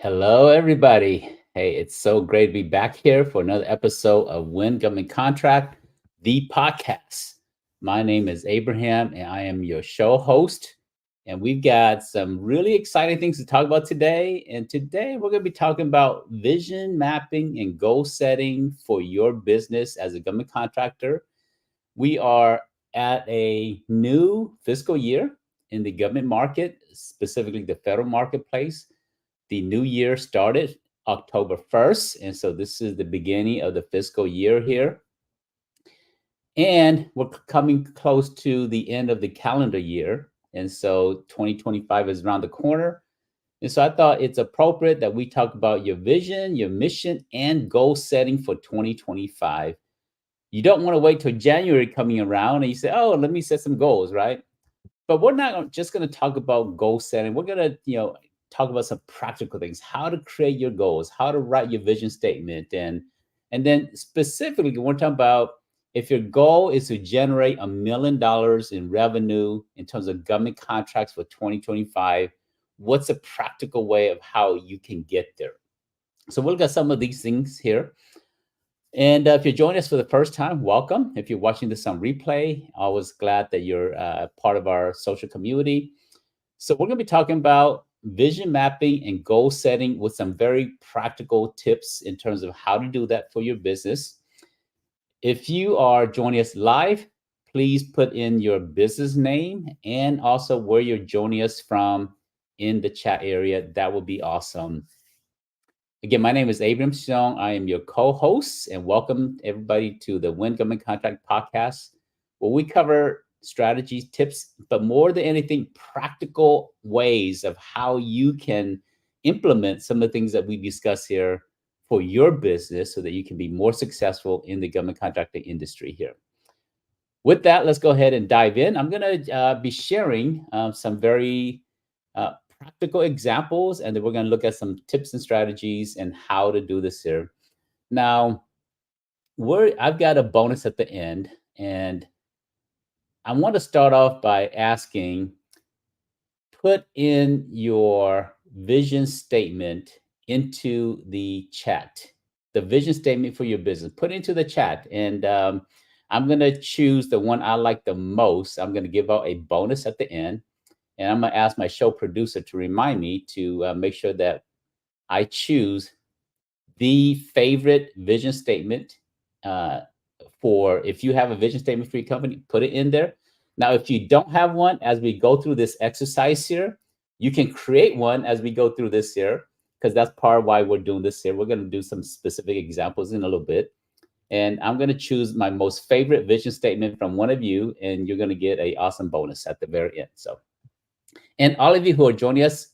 Hello, everybody. Hey, it's so great to be back here for another episode of Win Government Contract, the podcast. My name is Abraham, and I am your show host. And we've got some really exciting things to talk about today. And today we're going to be talking about vision mapping and goal setting for your business as a government contractor. We are at a new fiscal year in the government market, specifically the federal marketplace. The new year started October 1st. And so this is the beginning of the fiscal year here. And we're coming close to the end of the calendar year. And so 2025 is around the corner. And so I thought it's appropriate that we talk about your vision, your mission, and goal setting for 2025. You don't want to wait till January coming around and you say, oh, let me set some goals, right? But we're not just going to talk about goal setting. We're going to, talk about some practical things, how to create your goals, how to write your vision statement. And then specifically, we're talking about if your goal is to generate $1 million in revenue in terms of government contracts for 2025, what's a practical way of how you can get there? So we'll look at some of these things here. And if you're joining us for the first time, welcome. If you're watching this on replay, always glad that you're part of our social community. So we're going to be talking about vision mapping and goal setting with some very practical tips in terms of how to do that for your business. If you are joining us live, please put in your business name and also where you're joining us from in the chat area. That would be awesome. Again, my name is Abraham Xiong. I am your co-host, and welcome everybody to the Win Government Contract Podcast, where we cover strategies, tips, but more than anything, practical ways of how you can implement some of the things that we discuss here for your business so that you can be more successful in the government contracting industry here. With that, let's go ahead and dive in. I'm going to be sharing some very practical examples, and then we're going to look at some tips and strategies and how to do this here. Now, I've got a bonus at the end, and I want to start off by asking, put in your vision statement into the chat, the vision statement for your business, put it into the chat. And I'm going to choose the one I like the most. I'm going to give out a bonus at the end. And I'm going to ask my show producer to remind me to make sure that I choose the favorite vision statement for if you have a vision statement for your company, put it in there. Now, if you don't have one, as we go through this exercise here, you can create one as we go through this here, because that's part of why we're doing this here. We're going to do some specific examples in a little bit. And I'm going to choose my most favorite vision statement from one of you, and you're going to get an awesome bonus at the very end. So, and all of you who are joining us,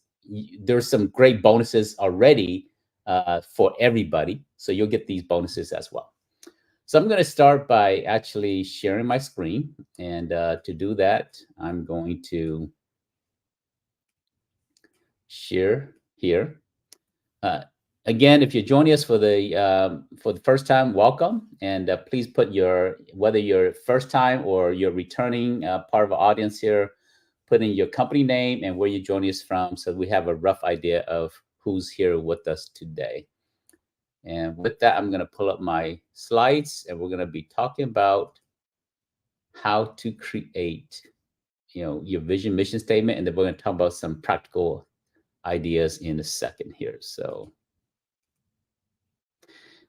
there's some great bonuses already for everybody. So you'll get these bonuses as well. So I'm going to start by actually sharing my screen. And to do that, I'm going to share here. Again, if you're joining us for the first time, welcome. And please put whether you're first time or you're returning part of our audience here, put in your company name and where you're joining us from so we have a rough idea of who's here with us today. And with that, I'm going to pull up my slides and we're going to be talking about how to create, your vision mission statement. And then we're going to talk about some practical ideas in a second here. So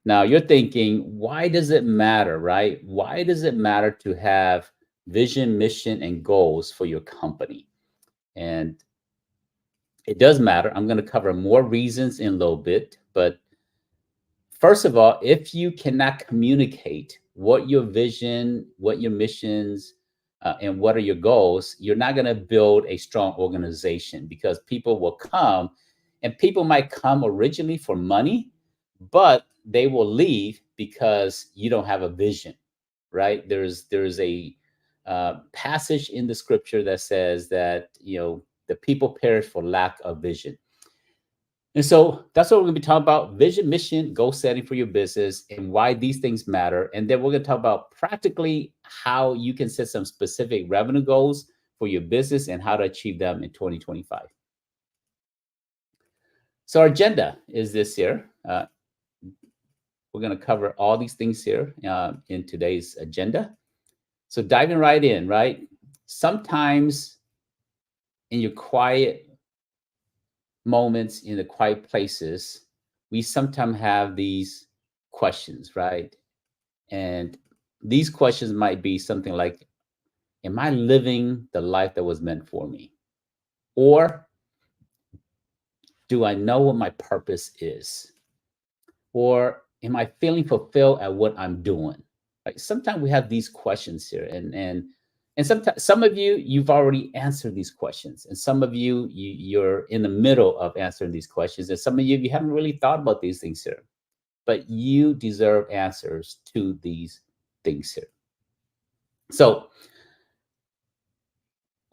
now you're thinking, why does it matter, right? Why does it matter to have vision, mission, and goals for your company? And it does matter. I'm going to cover more reasons in a little bit, but first of all, if you cannot communicate what your vision, what your missions, and what are your goals, you're not going to build a strong organization because people will come and people might come originally for money, but they will leave because you don't have a vision, right? There's a passage in the scripture that says that, the people perish for lack of vision. And so that's what we're going to be talking about: vision, mission, goal setting for your business and why these things matter. And then we're going to talk about practically how you can set some specific revenue goals for your business and how to achieve them in 2025. So our agenda is this here. We're going to cover all these things here in today's agenda. So diving right in, right? Sometimes in your quiet moments, in the quiet places, we sometimes have these questions, right? And these questions might be something like, am I living the life that was meant for me? Or do I know what my purpose is? Or am I feeling fulfilled at what I'm doing? Like sometimes we have these questions here, and sometimes some of you you've already answered these questions, and some of you're in the middle of answering these questions, and some of you haven't really thought about these things here, but you deserve answers to these things here. So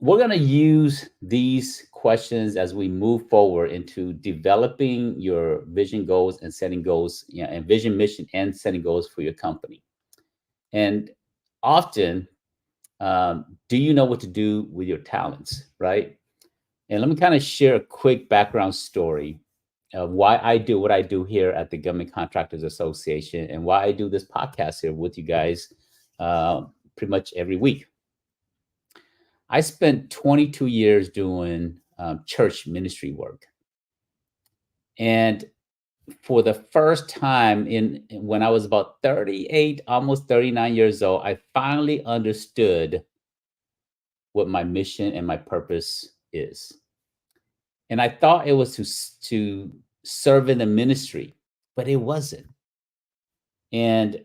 we're going to use these questions as we move forward into developing your vision goals and setting goals, and vision, mission, and setting goals for your company. And often, do you know what to do with your talents, right? And let me kind of share a quick background story of why I do what I do here at the Government Contractors Association and why I do this podcast here with you guys pretty much every week. I spent 22 years doing church ministry work. And for the first time when I was about 38, almost 39 years old, I finally understood what my mission and my purpose is. And I thought it was to serve in the ministry, but it wasn't. And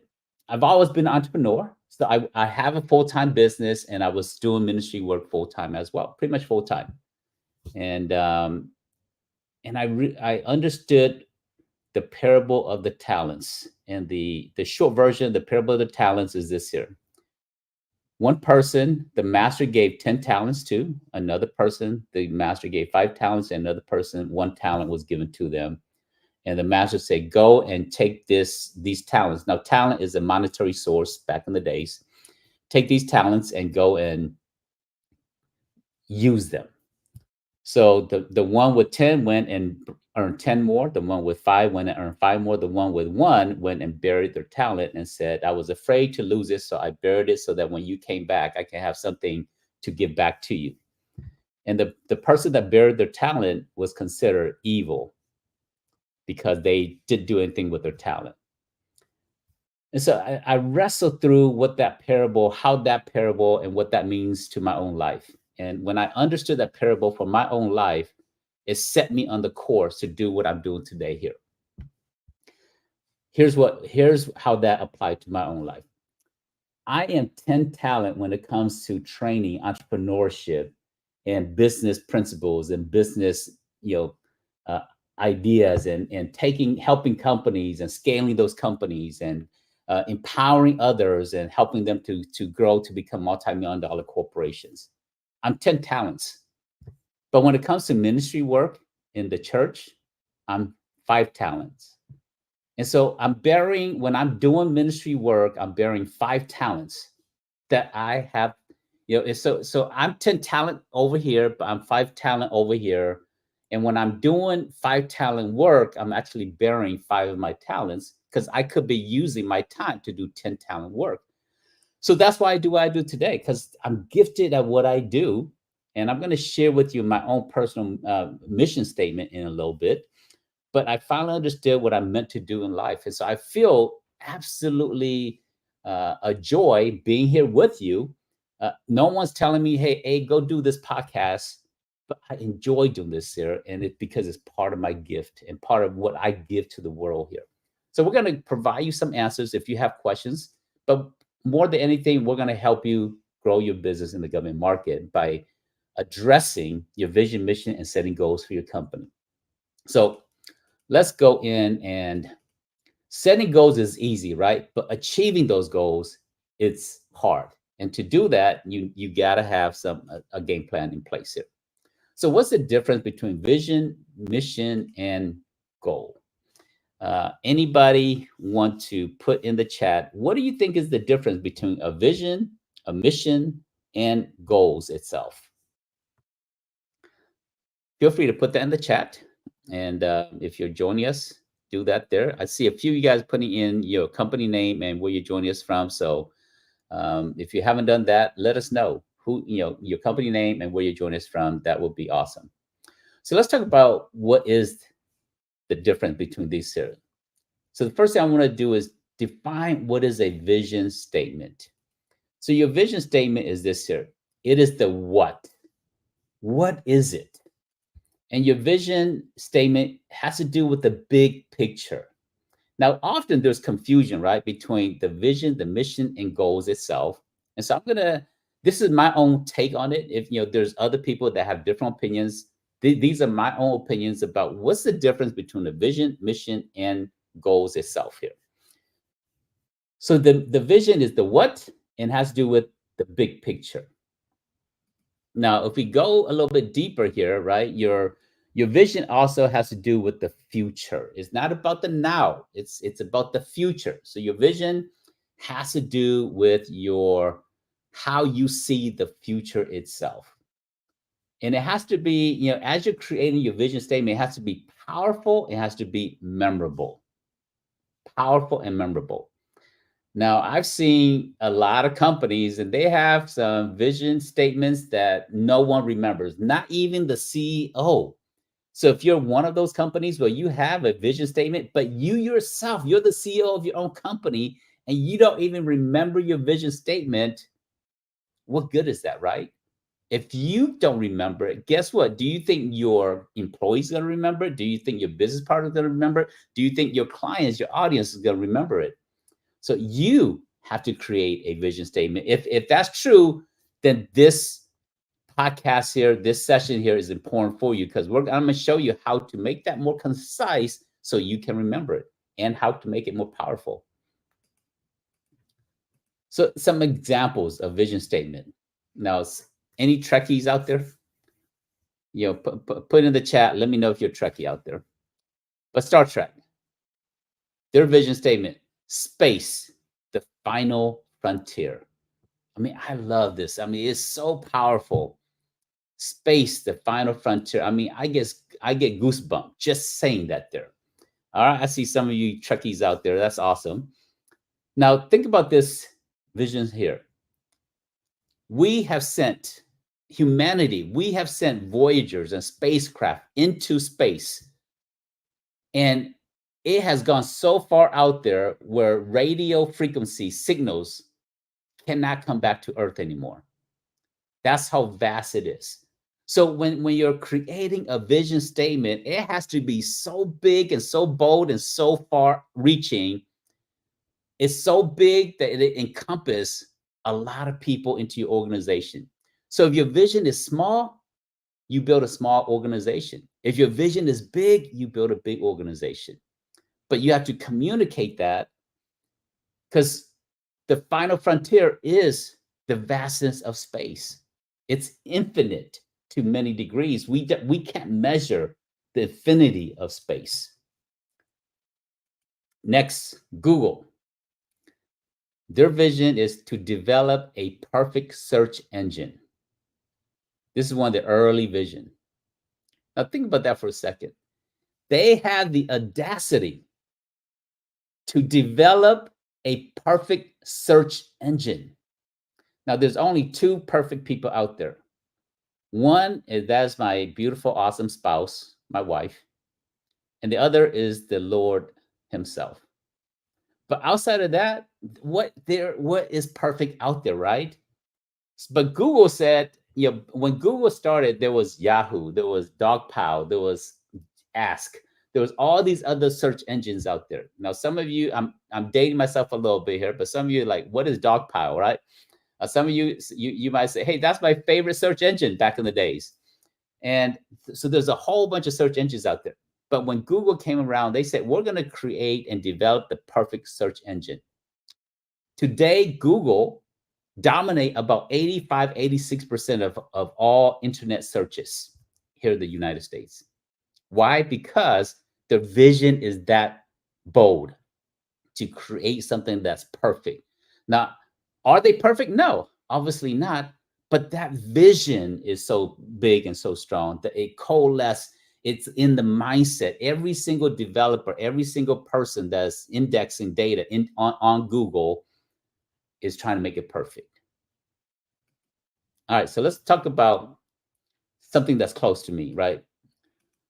I've always been an entrepreneur. So I have a full-time business, and I was doing ministry work full-time as well, pretty much full-time. And I understood the parable of the talents. And the short version of the parable of the talents is this here. One person, the master gave 10 talents to. Another person, the master gave 5 talents, and another person, 1 talent was given to them. And the master said, go and take these talents. Now, talent is a monetary source back in the days. Take these talents and go and use them. So the one with 10 went and earned 10 more. The one with 5 went and earned 5 more. The one with 1 went and buried their talent and said, I was afraid to lose it, so I buried it so that when you came back, I can have something to give back to you. And the person that buried their talent was considered evil because they didn't do anything with their talent. And so I wrestled through how that parable and what that means to my own life. And when I understood that parable for my own life, it set me on the course to do what I'm doing today here. Here's how that applied to my own life. I am 10 talent when it comes to training, entrepreneurship, and business principles and business, ideas and helping companies and scaling those companies and empowering others and helping them to grow to become multi-million-dollar corporations. I'm 10 talents. But when it comes to ministry work in the church, I'm 5 talents. And so when I'm doing ministry work, I'm bearing 5 talents that I have, so I'm 10 talent over here, but I'm 5 talent over here. And when I'm doing 5 talent work, I'm actually bearing 5 of my talents because I could be using my time to do 10 talent work. So that's why I do what I do today, because I'm gifted at what I do. And I'm going to share with you my own personal mission statement in a little bit. But I finally understood what I'm meant to do in life. And so I feel absolutely a joy being here with you. No one's telling me, hey, go do this podcast. But I enjoy doing this here. And it's because it's part of my gift and part of what I give to the world here. So we're going to provide you some answers if you have questions. But more than anything, we're going to help you grow your business in the government market by addressing your vision, mission, and setting goals for your company. So let's go in, and setting goals is easy, right? But achieving those goals, it's hard. And to do that, you got to have a game plan in place here. So what's the difference between vision, mission, and goal? Anybody want to put in the chat, what do you think is the difference between a vision, a mission, and goals itself? Feel free to put that in the chat. And if you're joining us, do that there. I see a few of you guys putting in your company name and where you're joining us from. So if you haven't done that, let us know who, your company name and where you're joining us from. That would be awesome. So let's talk about what is the difference between these two. So the first thing I want to do is define what is a vision statement. So your vision statement is this here. It is the what. What is it? And your vision statement has to do with the big picture. Now, often there's confusion, right, between the vision, the mission, and goals itself. And so this is my own take on it. If there's other people that have different opinions, these are my own opinions about what's the difference between the vision, mission, and goals itself here. So the vision is the what and has to do with the big picture. Now, if we go a little bit deeper here, right, your vision also has to do with the future. It's not about the now. It's about the future. So your vision has to do with your how you see the future itself. And it has to be, as you're creating your vision statement, it has to be powerful, it has to be memorable. Powerful and memorable. Now, I've seen a lot of companies and they have some vision statements that no one remembers, not even the CEO. So if you're one of those companies where you have a vision statement, but you yourself, you're the CEO of your own company and you don't even remember your vision statement, what good is that, right? If you don't remember it, guess what? Do you think your employees are going to remember it? Do you think your business partner is going to remember it? Do you think your clients, your audience is going to remember it? So you have to create a vision statement. If that's true, then this podcast here, this session here is important for you because I'm going to show you how to make that more concise so you can remember it and how to make it more powerful. So some examples of vision statement. Now, any Trekkies out there? Put in the chat. Let me know if you're Trekkie out there. But Star Trek, their vision statement, space, the final frontier. I mean, I love this. I mean, it's so powerful. Space, the final frontier. I mean, I get goosebumps just saying that there. All right, I see some of you Trekkies out there. That's awesome. Now, think about this vision here. We have sent Voyagers and spacecraft into space. And it has gone so far out there where radio frequency signals cannot come back to Earth anymore. That's how vast it is. So when you're creating a vision statement, it has to be so big and so bold and so far reaching. It's so big that it encompasses a lot of people into your organization. So if your vision is small, you build a small organization. If your vision is big, you build a big organization. But you have to communicate that because the final frontier is the vastness of space. It's infinite to many degrees. We can't measure the infinity of space. Next, Google. Their vision is to develop a perfect search engine. This is one of the early vision. Now think about that for a second. They had the audacity to develop a perfect search engine. Now there's only two perfect people out there. One is that's my beautiful, awesome spouse, my wife, and the other is the Lord himself. But outside of that, what is perfect out there, right? But Google said, when Google started, there was Yahoo, there was Dogpile, there was Ask, there was all these other search engines out there. Now, some of you, I'm dating myself a little bit here, but some of you are like, what is Dogpile, right? Some of you might say, hey, that's my favorite search engine back in the days. And so there's a whole bunch of search engines out there. But when Google came around, they said, we're going to create and develop the perfect search engine. Today, Google dominate about 85, 86% of all internet searches here in the United States. Why? Because their vision is that bold to create something that's perfect. Now, are they perfect? No, obviously not. But that vision is so big and so strong that it coalesces It's in the mindset. Every single developer, every single person that's indexing data on Google is trying to make it perfect. All right, so let's talk about something that's close to me, right?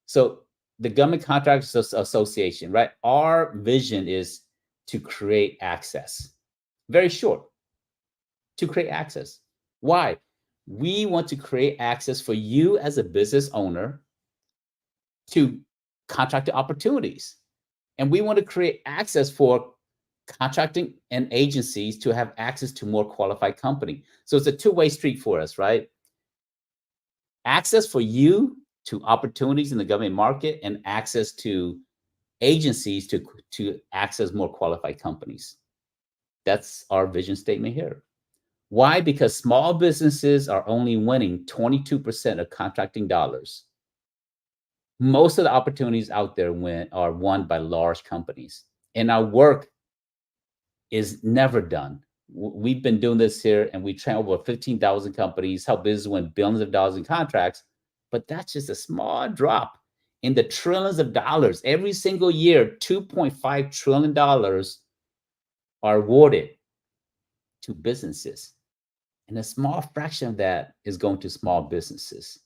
So the Government Contractors Association, right? Our vision is to create access. Very short, to create access. Why? We want to create access for you as a business owner to contracting opportunities. And we want to create access for contracting and agencies to have access to more qualified company. So it's a two-way street for us, right? Access for you to opportunities in the government market and access to agencies to access more qualified companies. That's our vision statement here. Why? Because small businesses are only winning 22% of contracting dollars. Most of the opportunities out there are won by large companies. And our work is never done. We've been doing this here and we train over 15,000 companies, help businesses win billions of dollars in contracts. But that's just a small drop in the trillions of dollars. Every single year, $2.5 trillion are awarded to businesses. And a small fraction of that is going to small businesses.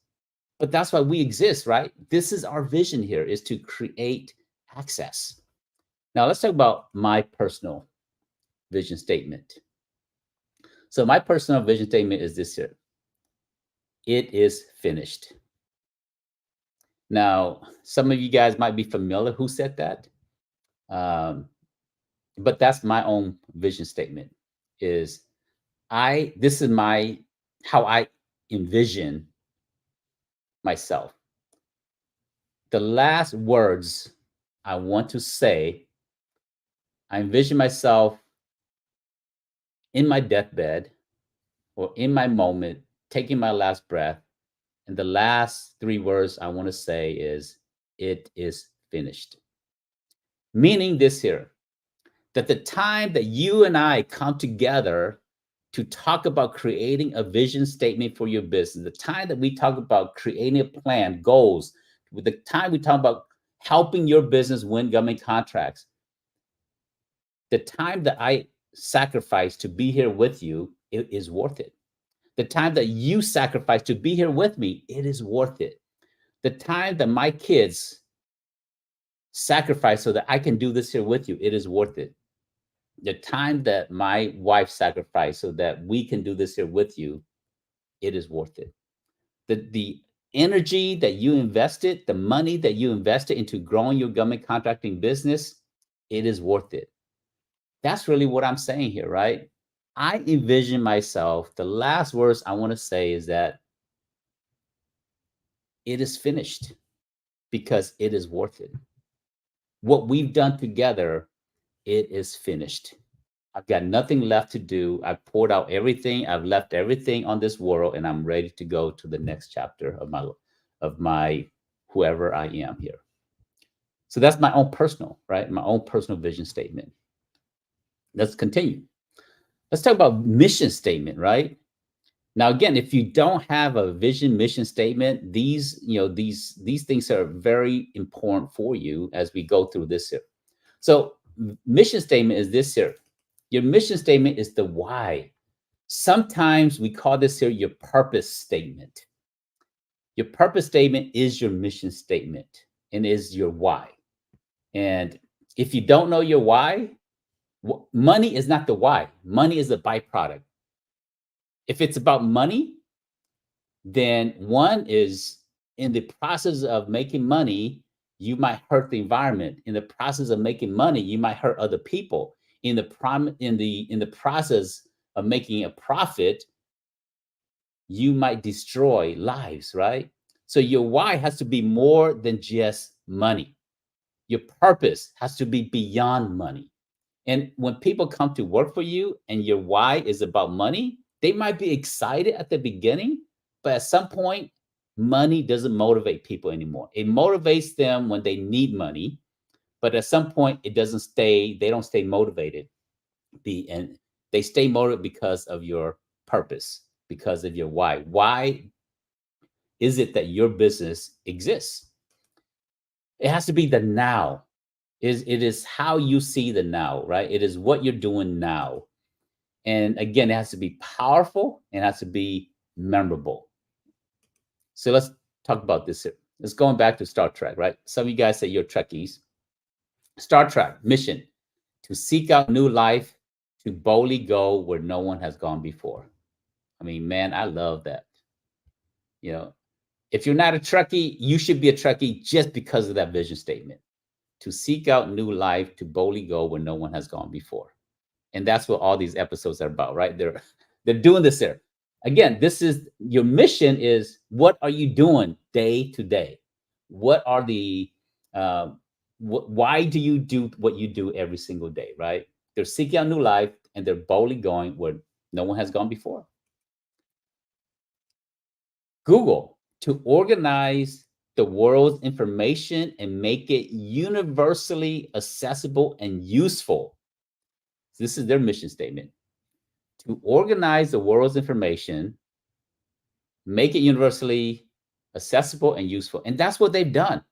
But that's why we exist, right? This is our vision here, is to create access. Now let's talk about my personal vision statement. So my personal vision statement is this here. It is finished. Now, some of you guys might be familiar who said that. But that's my own vision statement is this is how I envision myself. The last words I want to say, I envision myself in my deathbed or in my moment, taking my last breath. And the last three words I want to say is, it is finished. Meaning this here, that the time that you and I come together to talk about creating a vision statement for your business, the time that we talk about creating a plan, goals, with the time we talk about helping your business win government contracts, the time that I sacrifice to be here with you, it is worth it. The time that you sacrifice to be here with me, it is worth it. The time that my kids sacrifice so that I can do this here with you, it is worth it. The time that my wife sacrificed so that we can do this here with you, it is worth it. The energy that you invested, the money that you invested into growing your government contracting business, it is worth it. That's really what I'm saying here, right? I envision myself, the last words I want to say is that it is finished because it is worth it. What we've done together, it is finished. I've got nothing left to do. I've poured out everything. I've left everything on this world, and I'm ready to go to the next chapter of my whoever I am here. So that's my own personal, right? My own personal vision statement. Let's continue. Let's talk about mission statement, right? Now, again, if you don't have a vision mission statement, these things are very important for you as we go through this here. So mission statement is this here. Your mission statement is the why. Sometimes we call this here your purpose statement. Your purpose statement is your mission statement and is your why. And if you don't know your why, money is not the why. Money is a byproduct. If it's about money, then one is in the process of making money, you might hurt the environment. In the process of making money, you might hurt other people. In the process of making a profit, you might destroy lives, right? So your why has to be more than just money. Your purpose has to be beyond money. And when people come to work for you and your why is about money, they might be excited at the beginning, but at some point, money doesn't motivate people anymore. It motivates them when they need money, but at some point, they don't stay motivated. And they stay motivated because of your purpose, because of your why. Why is it that your business exists? It has to be the now. It is how you see the now, right? It is what you're doing now. And again, it has to be powerful and it has to be memorable. So let's talk about this here. Let's going back to Star Trek, right? Some of you guys say you're Trekkies. Star Trek mission to seek out new life, to boldly go where no one has gone before. I mean, man, I love that. You know, if you're not a Trekkie, you should be a Trekkie just because of that vision statement. To seek out new life, to boldly go where no one has gone before. And that's what all these episodes are about, right? They're doing this there. Again, this is your mission is what are you doing day to day? What are the why do you do what you do every single day, right? They're seeking out new life and they're boldly going where no one has gone before. Google, to organize the world's information and make it universally accessible and useful. This is their mission statement. To organize the world's information, make it universally accessible and useful. And that's what they've done.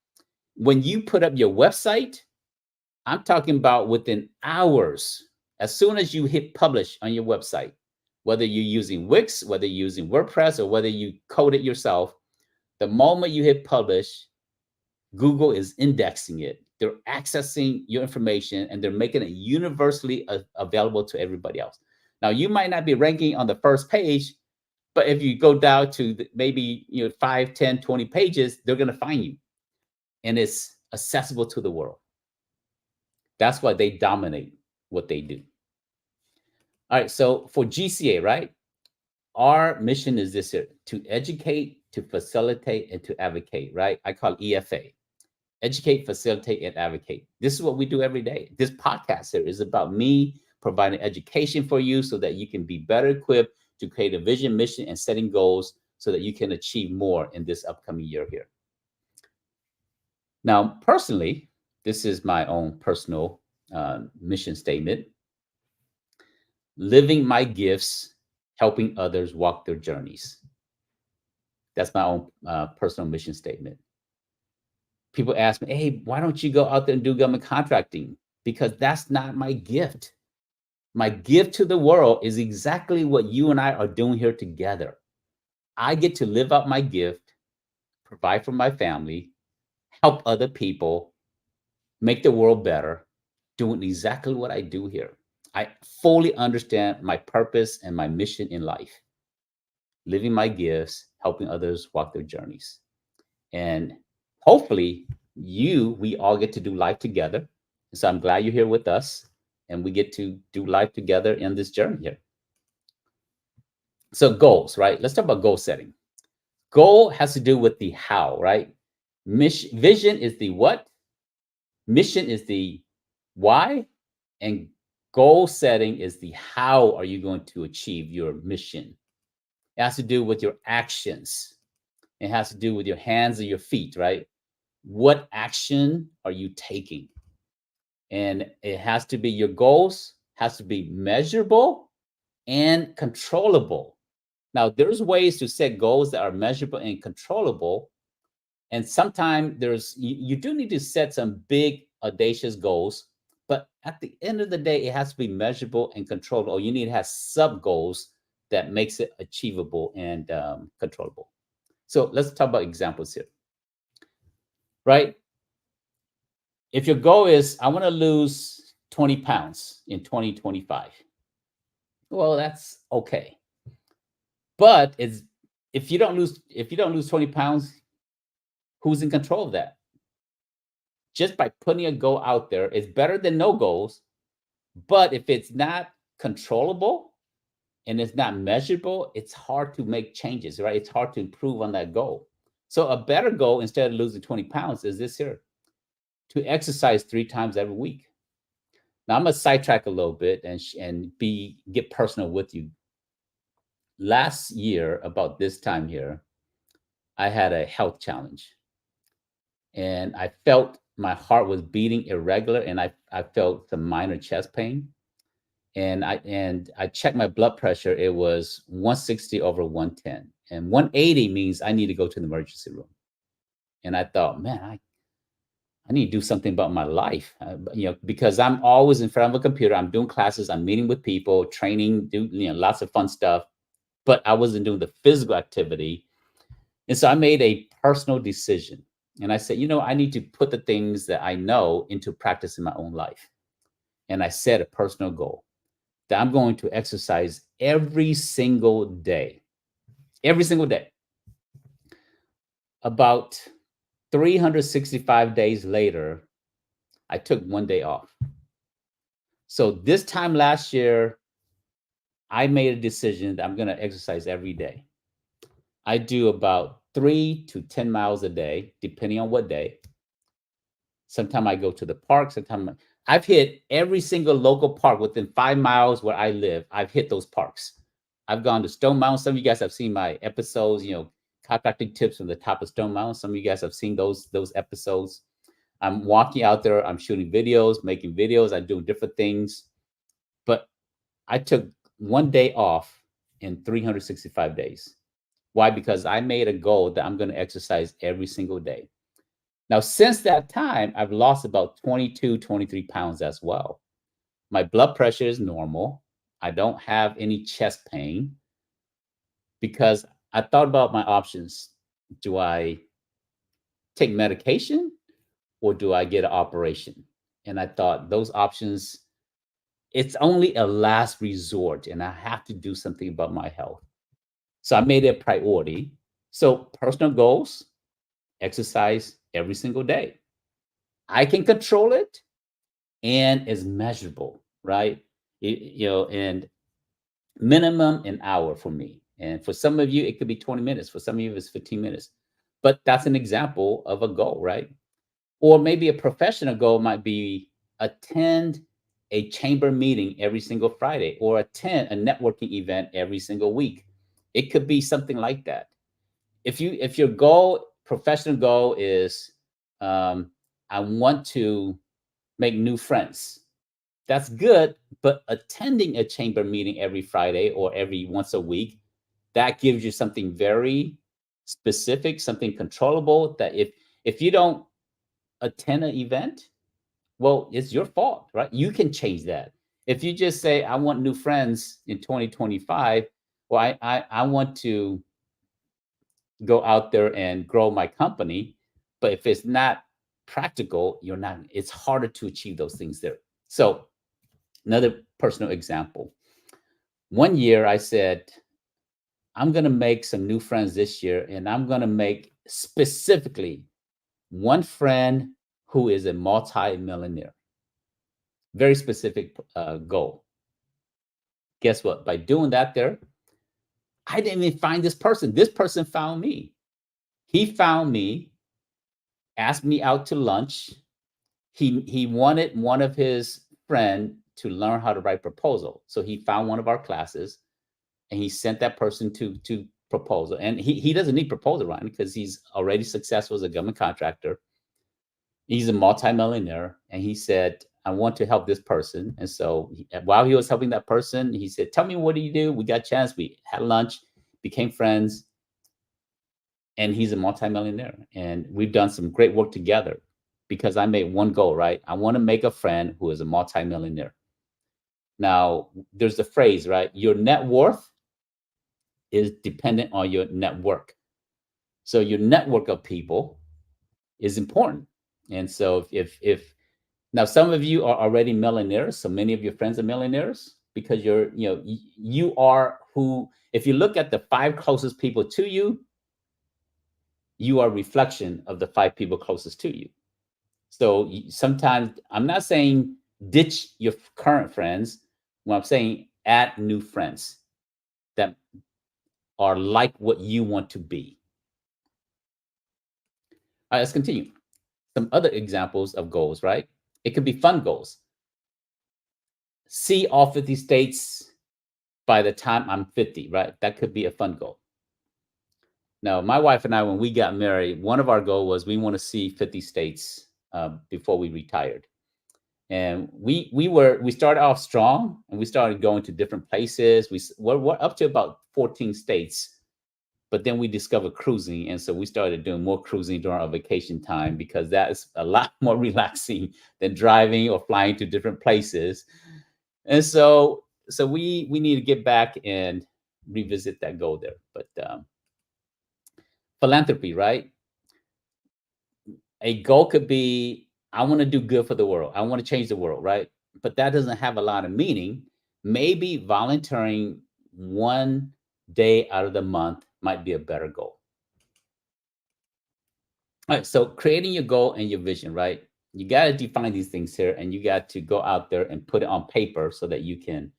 When you put up your website, I'm talking about within hours, as soon as you hit publish on your website, whether you're using Wix, whether you're using WordPress, or whether you code it yourself, the moment you hit publish, Google is indexing it. They're accessing your information and they're making it universally available to everybody else. Now, you might not be ranking on the first page, but if you go down to maybe 5, 10, 20 pages, they're going to find you. And it's accessible to the world. That's why they dominate what they do. All right, so for GCA, right? Our mission is this here, to educate, to facilitate, and to advocate, right? I call it EFA. Educate, facilitate, and advocate. This is what we do every day. This podcast here is about me providing education for you so that you can be better equipped to create a vision, mission, and setting goals so that you can achieve more in this upcoming year here. Now, personally, this is my own personal mission statement. Living my gifts, helping others walk their journeys. That's my own personal mission statement. People ask me, hey, why don't you go out there and do government contracting? Because that's not my gift. My gift to the world is exactly what you and I are doing here together. I get to live out my gift, provide for my family, help other people, make the world better, doing exactly what I do here. I fully understand my purpose and my mission in life. Living my gifts, helping others walk their journeys. And hopefully we all get to do life together. So I'm glad you're here with us and we get to do life together in this journey here. So goals, right? Let's talk about goal setting. Goal has to do with the how, right? Vision is the what, mission is the why, and goal setting is the how are you going to achieve your mission. It has to do with your actions. It has to do with your hands and your feet, right? What action are you taking? And it has to be, your goals has to be measurable and controllable. Now, there's ways to set goals that are measurable and controllable. And sometimes you do need to set some big, audacious goals. But at the end of the day, it has to be measurable and controllable. Or you need to have sub goals that makes it achievable and controllable. So let's talk about examples here, right? If your goal is, I want to lose 20 pounds in 2025. Well, that's okay. But if you don't lose 20 pounds, who's in control of that? Just by putting a goal out there, it's better than no goals. But if it's not controllable and it's not measurable, it's hard to make changes, right? It's hard to improve on that goal. So a better goal, instead of losing 20 pounds, is this here: to exercise 3 times every week. Now I'm gonna sidetrack a little bit and get personal with you. Last year, about this time here, I had a health challenge. And I felt my heart was beating irregular, and I felt some minor chest pain. And I checked my blood pressure. It was 160 over 110. And 180 means I need to go to the emergency room. And I thought, man, I need to do something about my life, because I'm always in front of a computer. I'm doing classes, I'm meeting with people, training, lots of fun stuff, but I wasn't doing the physical activity. And so I made a personal decision. And I said, I need to put the things that I know into practice in my own life. And I set a personal goal that I'm going to exercise every single day. Every single day. About 365 days later, I took one day off. So this time last year, I made a decision that I'm going to exercise every day. I do about 3 to 10 miles a day, depending on what day. Sometimes I go to the park. Sometimes I've hit every single local park within 5 miles where I live. I've hit those parks. I've gone to Stone Mountain. Some of you guys have seen my episodes, contracting tips from the top of Stone Mountain. Some of you guys have seen those episodes. I'm walking out there. I'm shooting videos, making videos. I'm doing different things. But I took one day off in 365 days. Why? Because I made a goal that I'm going to exercise every single day. Now, since that time, I've lost about 22, 23 pounds as well. My blood pressure is normal. I don't have any chest pain because I thought about my options. Do I take medication or do I get an operation? And I thought those options, it's only a last resort and I have to do something about my health. So I made it a priority. So personal goals, exercise every single day. I can control it and is measurable, right? And minimum an hour for me. And for some of you, it could be 20 minutes. For some of you, it's 15 minutes. But that's an example of a goal, right? Or maybe a professional goal might be attend a chamber meeting every single Friday or attend a networking event every single week. It could be something like that. If your goal, professional goal is I want to make new friends. That's good, but attending a chamber meeting every Friday or every once a week, that gives you something very specific, something controllable that if you don't attend an event, well, it's your fault, right? You can change that. If you just say, I want new friends in 2025, well, I want to go out there and grow my company. But if it's not practical, it's harder to achieve those things there. So another personal example. One year I said, I'm going to make some new friends this year, and I'm going to make specifically one friend who is a multi-millionaire. Very specific goal. Guess what? By doing that there, I didn't even find this person. This person found me. He found me, asked me out to lunch. He wanted one of his friend to learn how to write proposal. So he found one of our classes and he sent that person to proposal. And he doesn't need proposal writing because he's already successful as a government contractor. He's a multimillionaire. And he said, I want to help this person. And so while he was helping that person, he said, tell me, what do you do? We got a chance. We had lunch, became friends. And he's a multimillionaire. And we've done some great work together because I made one goal, right? I want to make a friend who is a multimillionaire. Now, there's the phrase, right? Your net worth is dependent on your network. So your network of people is important. And so if now some of you are already millionaires, so many of your friends are millionaires because you are who, if you look at the 5 closest people to you, you are a reflection of the 5 people closest to you. So sometimes I'm not saying ditch your current friends. What I'm saying, add new friends that are like what you want to be. All right, let's continue. Some other examples of goals, right? It could be fun goals. See all 50 states by the time I'm 50, right? That could be a fun goal. Now, my wife and I, when we got married, one of our goals was we want to see 50 states before we retired. And we started off strong and we started going to different places. We're up to about 14 states But then we discovered cruising, and so we started doing more cruising during our vacation time because that is a lot more relaxing than driving or flying to different places. And so we need to get back and revisit that goal there. But philanthropy, right? A goal could be, I want to do good for the world. I want to change the world, right? But that doesn't have a lot of meaning. Maybe volunteering 1 day out of the month might be a better goal. All right, so creating your goal and your vision, right? You got to define these things here, and you got to go out there and put it on paper so that you can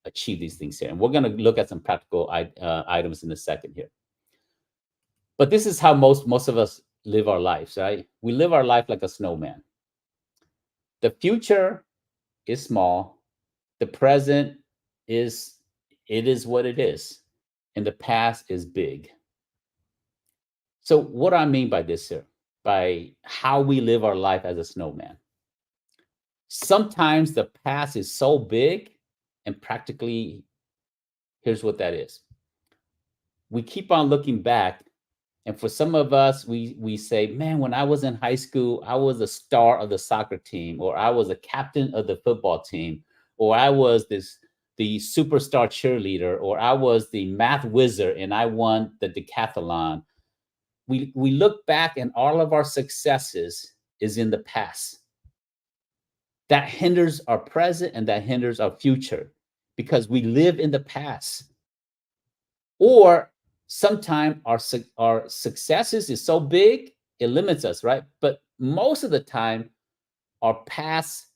achieve these things here. And we're going to look at some practical items in a second here. But this is how most of us live our lives, right? We live our life like a snowman. The future is small. The present is, it is what it is, and the past is big. So what do I mean by this here? By how we live our life as a snowman. Sometimes the past is so big, and practically, here's what that is. We keep on looking back, and for some of us, we say, man, when I was in high school, I was a star of the soccer team, or I was a captain of the football team, or I was the superstar cheerleader, or I was the math wizard and I won the decathlon. We look back and all of our successes is in the past. That hinders our present and that hinders our future because we live in the past. Or sometimes our successes is so big, it limits us, right? But most of the time, our past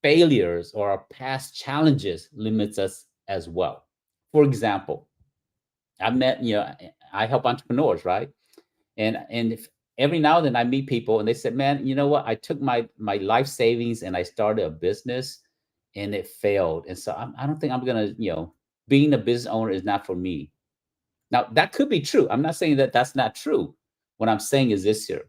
failures or our past challenges limits us as well. For example, I help entrepreneurs, right? And if every now and then I meet people and they said, man, you know what? I took my life savings and I started a business and it failed. And so I don't think I'm gonna, being a business owner is not for me. Now that could be true. I'm not saying that that's not true. What I'm saying is this here: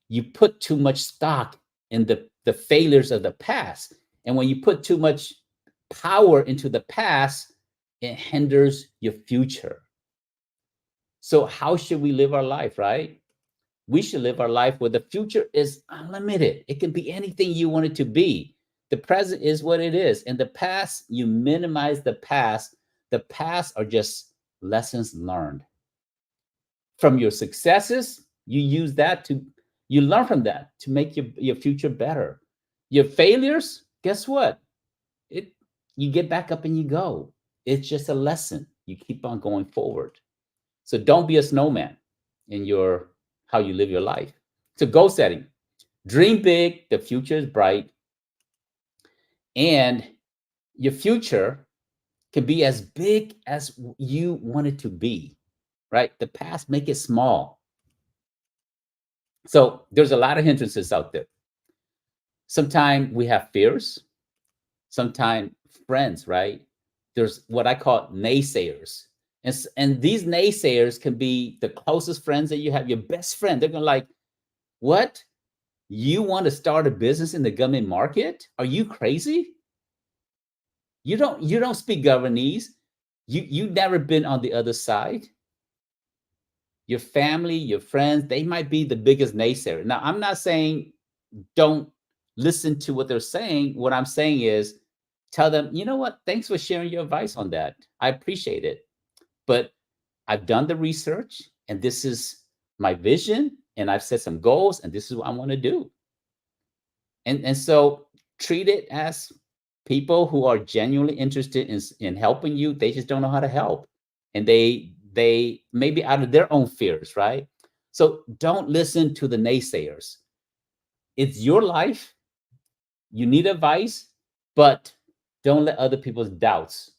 you put too much stock in the failures of the past, and when you put too much power into the past, it hinders your future. So how should we live our life, right? We should live our life where the future is unlimited. It can be anything you want it to be. The present is what it is. In the past, you minimize the past. The past are just lessons learned. From your successes, you learn from that to make your future better. Your failures, guess what? It You get back up and you go. It's just a lesson. You keep on going forward. So don't be a snowman in your how you live your life. So goal setting. Dream big, the future is bright, and your future can be as big as you want it to be, right? The past, make it small. So there's a lot of hindrances out there. Sometimes we have fears, sometimes friends, right? There's what I call naysayers. And these naysayers can be the closest friends that you have, your best friend. They're going to like, what? You want to start a business in the government market? Are you crazy? You don't speak Governese. You've never been on the other side. Your family, your friends, they might be the biggest naysayer. Now, I'm not saying don't listen to what they're saying. What I'm saying is tell them, you know what? Thanks for sharing your advice on that. I appreciate it. But I've done the research and this is my vision and I've set some goals and this is what I want to do. And so treat it as people who are genuinely interested in helping you. They just don't know how to help. And they maybe out of their own fears, right? So don't listen to the naysayers. It's your life. You need advice, but don't let other people's doubts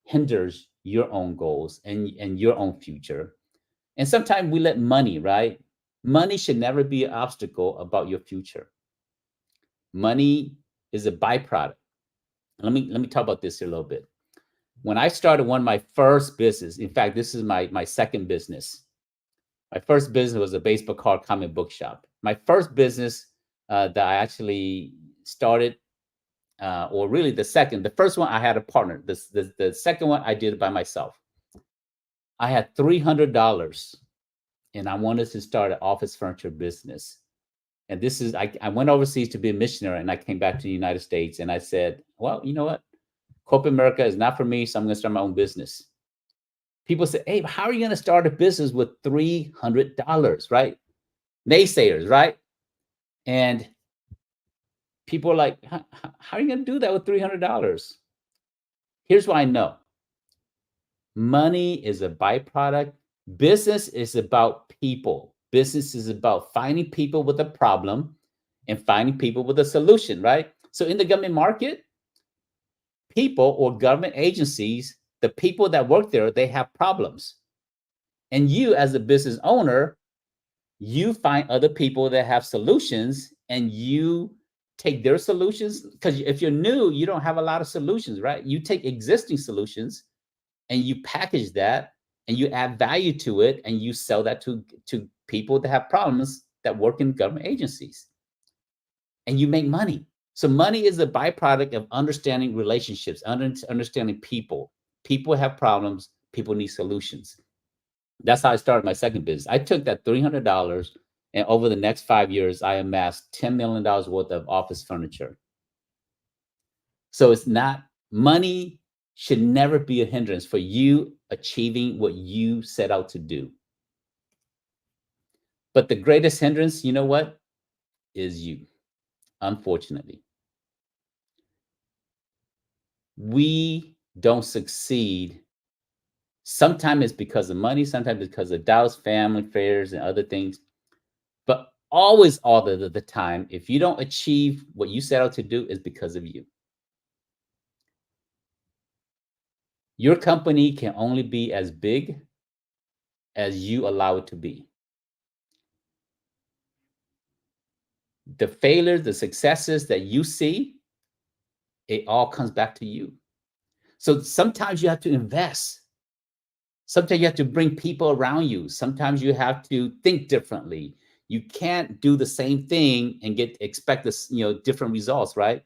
hinders your own goals and your own future. And sometimes we let money, right? Money should never be an obstacle about your future. Money is a byproduct. Let me talk about this here a little bit. When I started one of my first business, in fact, this is my second business. My first business was a baseball card comic book shop. My first business that I actually started, or really the second, the first one I had a partner. The second one I did it by myself. I had $300 and I wanted to start an office furniture business. And this is, I went overseas to be a missionary and I came back to the United States and I said, well, you know what? Corporate America is not for me, so I'm going to start my own business. People say, hey, how are you going to start a business with $300, right? Naysayers, right? And people are like, how are you going to do that with $300? Here's what I know. Money is a byproduct. Business is about people. Business is about finding people with a problem and finding people with a solution, right? So in the government market, people or government agencies, the people that work there, they have problems. And you as a business owner, you find other people that have solutions and you take their solutions, because if you're new, you don't have a lot of solutions, right? You take existing solutions and you package that and you add value to it and you sell that to people that have problems that work in government agencies, and you make money. So money is a byproduct of understanding relationships, understanding people. People have problems, people need solutions. That's how I started my second business. I took that $300 and over the next 5 years, I amassed $10 million worth of office furniture. So it's not, money should never be a hindrance for you achieving what you set out to do. But the greatest hindrance, you know what, is you, unfortunately. We don't succeed. Sometimes it's because of money, sometimes it's because of doubts, family, fears, and other things. But always, all the time, if you don't achieve what you set out to do, is because of you. Your company can only be as big as you allow it to be. The failures, the successes that you see, it all comes back to you. So sometimes you have to invest. Sometimes you have to bring people around you. Sometimes you have to think differently. You can't do the same thing and expect this, different results, right?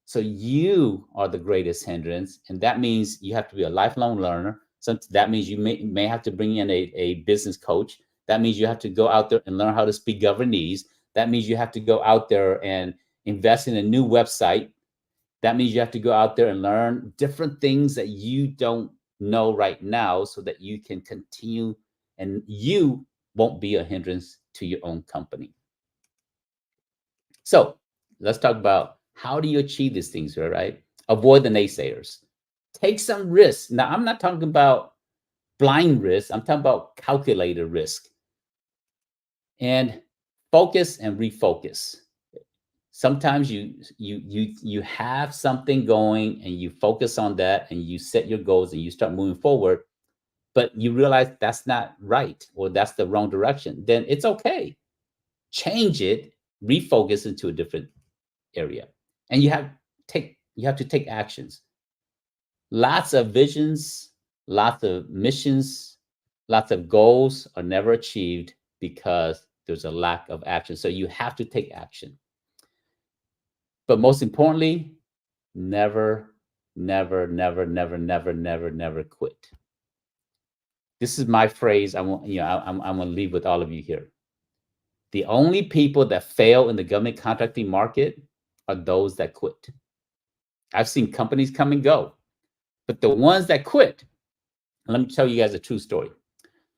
So you are the greatest hindrance, and that means you have to be a lifelong learner. So that means you may have to bring in a business coach. That means you have to go out there and learn how to speak Governese. That means you have to go out there and invest in a new website. That means you have to go out there and learn different things that you don't know right now so that you can continue and you won't be a hindrance to your own company. So let's talk about, how do you achieve these things, right? Avoid the naysayers. Take some risks. Now, I'm not talking about blind risk. I'm talking about calculated risk. And focus and refocus. Sometimes you have something going and you focus on that and you set your goals and you start moving forward, but you realize that's not right or that's the wrong direction. Then it's okay. Change it, refocus into a different area. And you have to take actions. Lots of visions, lots of missions, lots of goals are never achieved because there's a lack of action. So you have to take action. But most importantly, never, never, never, never, never, never, never quit. This is my phrase. I'm going to leave with all of you here. The only people that fail in the government contracting market are those that quit. I've seen companies come and go, but the ones that quit, let me tell you guys a true story.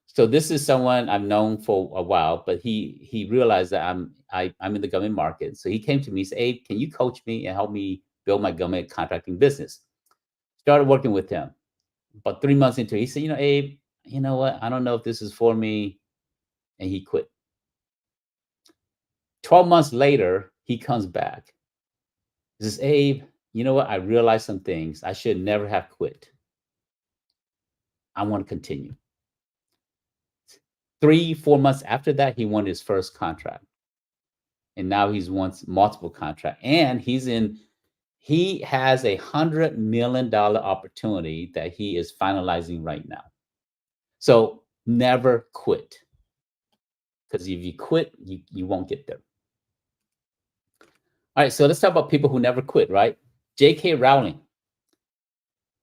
So this is someone I've known for a while, but he realized that I'm in the government market. So he came to me and said, "Abe, can you coach me and help me build my government contracting business?" Started working with him. About 3 months into it, he said, "Abe, you know what? I don't know if this is for me." And he quit. 12 months later, he comes back. He says, "Abe, you know what? I realized some things. I should never have quit. I want to continue." 3-4 months after that, he won his first contract. And now he's won multiple contracts. And he has $100 million opportunity that he is finalizing right now. So never quit. Because if you quit, you won't get there. All right, so let's talk about people who never quit, right? J.K. Rowling.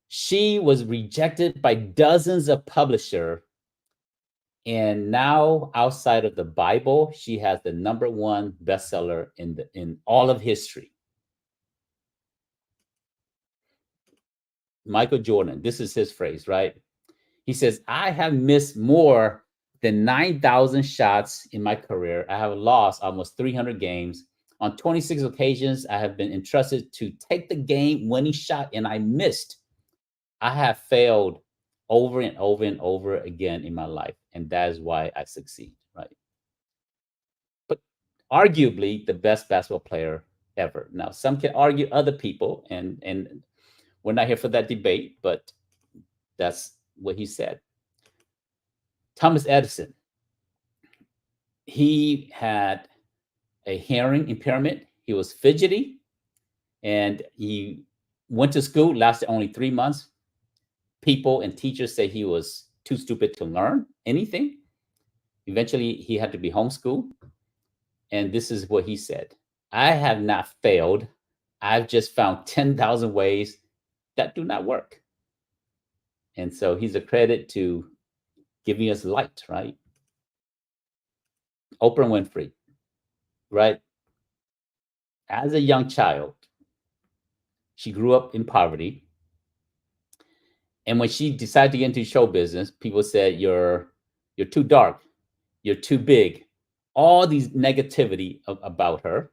She was rejected by dozens of publishers, and now outside of the Bible, she has the number one bestseller in all of history. Michael Jordan, this is his phrase, right? He says, I have missed more than 9,000 shots in my career. I have lost almost 300 games. On 26 occasions, I have been entrusted to take the game winning shot and I missed. I have failed over and over and over again in my life. And that is why I succeed, right? But arguably the best basketball player ever. Now, some can argue other people, and we're not here for that debate, but that's what he said. Thomas Edison, he had a hearing impairment. He was fidgety, and he went to school, lasted only 3 months. People and teachers say he was too stupid to learn anything. Eventually, he had to be homeschooled. And this is what he said: I have not failed. I've just found 10,000 ways that do not work. And so he's a credit to giving us light, right? Oprah Winfrey, right? As a young child, she grew up in poverty. And when she decided to get into show business, people said, you're too dark, you're too big, all these negativity about her.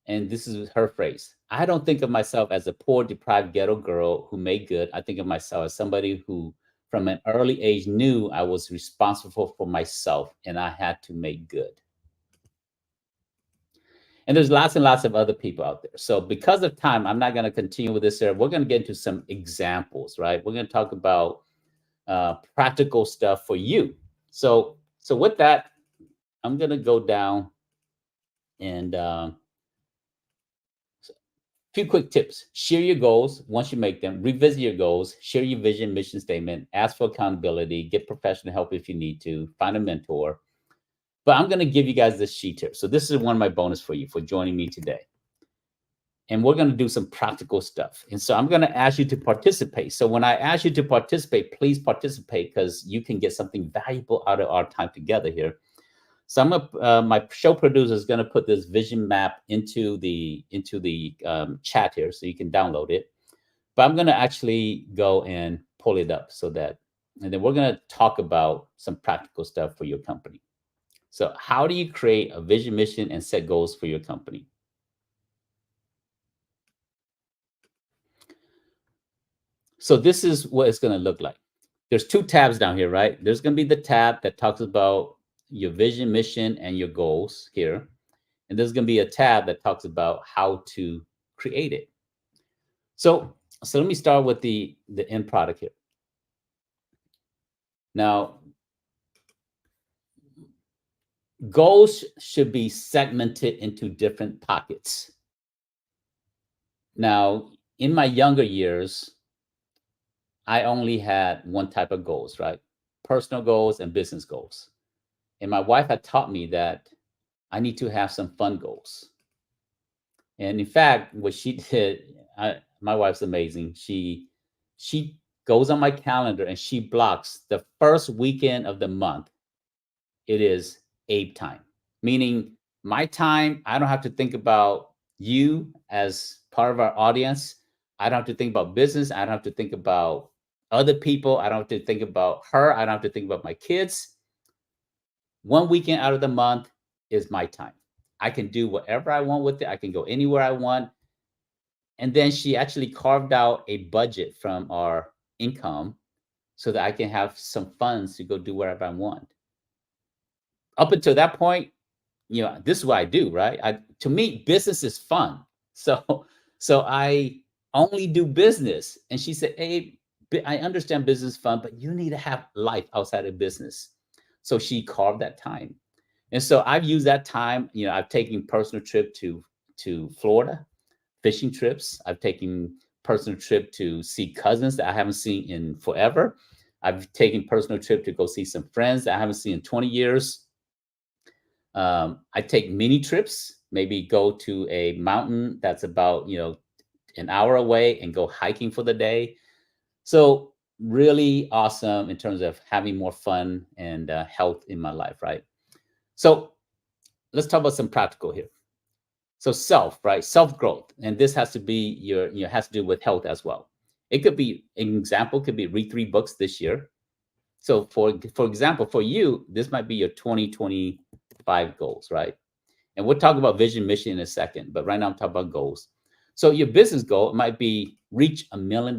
And this is her phrase: I don't think of myself as a poor, deprived ghetto girl who made good. I think of myself as somebody who, from an early age, knew I was responsible for myself and I had to make good. And there's lots and lots of other people out there. So because of time, I'm not going to continue with this here. We're going to get into some examples, right? We're going to talk about practical stuff for you. So with that, I'm going to go down and a few quick tips. Share your goals once you make them. Revisit your goals. Share your vision, mission statement. Ask for accountability. Get professional help if you need to. Find a mentor. But I'm going to give you guys this sheet here. So this is one of my bonus for you for joining me today. And we're going to do some practical stuff. And so I'm going to ask you to participate. So when I ask you to participate, please participate, because you can get something valuable out of our time together here. So my show producer is going to put this vision map into the chat here, so you can download it. But I'm going to actually go and pull it up and then we're going to talk about some practical stuff for your company. So how do you create a vision, mission, and set goals for your company? So this is what it's going to look like. There's two tabs down here, right? There's going to be the tab that talks about your vision, mission, and your goals here. And there's going to be a tab that talks about how to create it. So let me start with the end product here. Now, goals should be segmented into different pockets. Now, in my younger years, I only had one type of goals, right? Personal goals and business goals. And my wife had taught me that I need to have some fun goals. And in fact, what she did, my wife's amazing. She goes on my calendar and she blocks the first weekend of the month. It is Abe time, meaning my time. I don't have to think about you as part of our audience. I don't have to think about business. I don't have to think about other people. I don't have to think about her. I don't have to think about my kids. One weekend out of the month is my time. I can do whatever I want with it. I can go anywhere I want. And then she actually carved out a budget from our income so that I can have some funds to go do whatever I want. Up until that point, this is what I do, right? To me, business is fun. So I only do business. And she said, hey, I understand business is fun, but you need to have life outside of business. So she carved that time. And so I've used that time. I've taken personal trip to Florida, fishing trips. I've taken personal trip to see cousins that I haven't seen in forever. I've taken personal trip to go see some friends that I haven't seen in 20 years. I take mini trips, maybe go to a mountain that's about, an hour away and go hiking for the day. So really awesome in terms of having more fun and health in my life, right? So let's talk about some practical here. So self, right? Self growth, and this has to be has to do with health as well. It could be an example could be read 3 books this year. So for example, for you, this might be your 2025 goals, right? And we'll talk about vision, mission in a second, but right now I'm talking about goals. So your business goal might be reach $1 million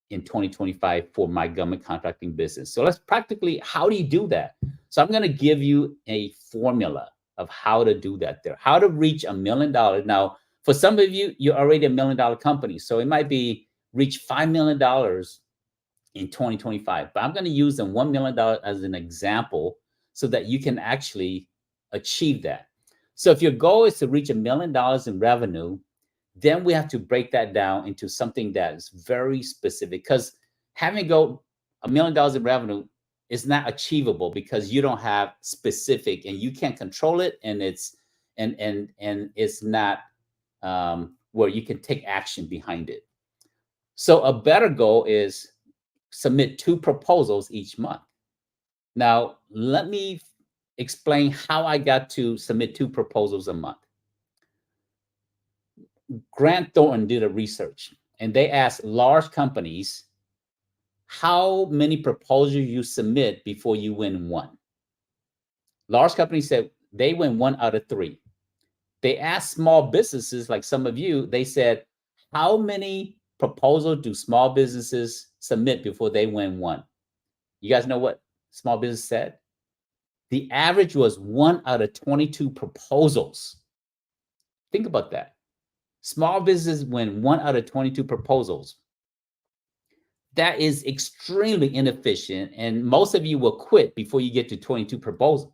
in 2025 for my government contracting business. So let's practically, how do you do that? So I'm going to give you a formula of how to do that there, how to reach $1 million. Now, for some of you, you're already $1 million company. So it might be reach $5 million in 2025, but I'm going to use the $1 million as an example so that you can actually achieve that. So if your goal is to reach $1 million in revenue, then we have to break that down into something that is very specific, because having go $1 million in revenue is not achievable because you don't have specific and you can't control it, and it's not where you can take action behind it. So a better goal is submit 2 proposals each month. Now, let me explain how I got to submit 2 proposals a month. Grant Thornton did a research, and they asked large companies how many proposals you submit before you win one. Large companies said they win 1 out of 3. They asked small businesses like some of you, they said, how many proposals do small businesses submit before they win one? You guys know what small business said? The average was 1 out of 22 proposals. Think about that. Small businesses win 1 out of 22 proposals. That is extremely inefficient, and most of you will quit before you get to 22 proposal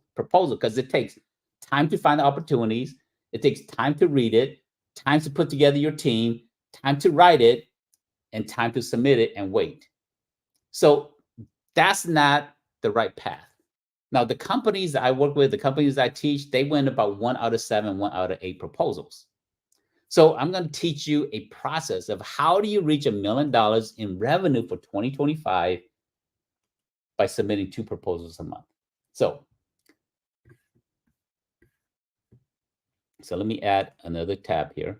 because it takes time to find the opportunities, it takes time to read it, time to put together your team, time to write it, and time to submit it and wait. So that's not the right path. Now, the companies that I work with, the companies I teach, they win about 1 out of 7, 1 out of 8 proposals. So I'm going to teach you a process of how do you reach $1 million in revenue for 2025 by submitting 2 proposals a month. So let me add another tab here.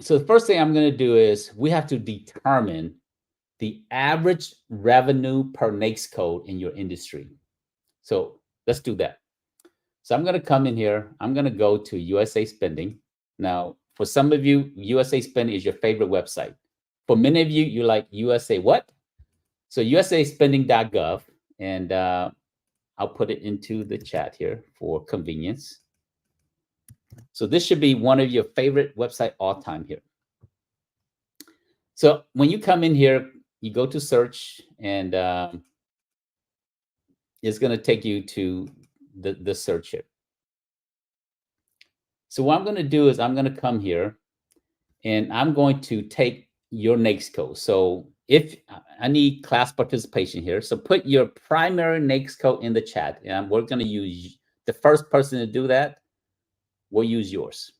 So the first thing I'm going to do is we have to determine the average revenue per NAICS code in your industry. So let's do that. So I'm going to come in here. I'm going to go to USA Spending. Now, for some of you, USA Spending is your favorite website. For many of you, you like USA what? So usaspending.gov, and I'll put it into the chat here for convenience. So this should be one of your favorite website all time here. So when you come in here, you go to search, and it's going to take you to the search here. So what I'm going to do is I'm going to come here, and I'm going to take your NAICS code. So if I need class participation here, so put your primary NAICS code in the chat, and we're going to use the first person to do that. We'll use yours.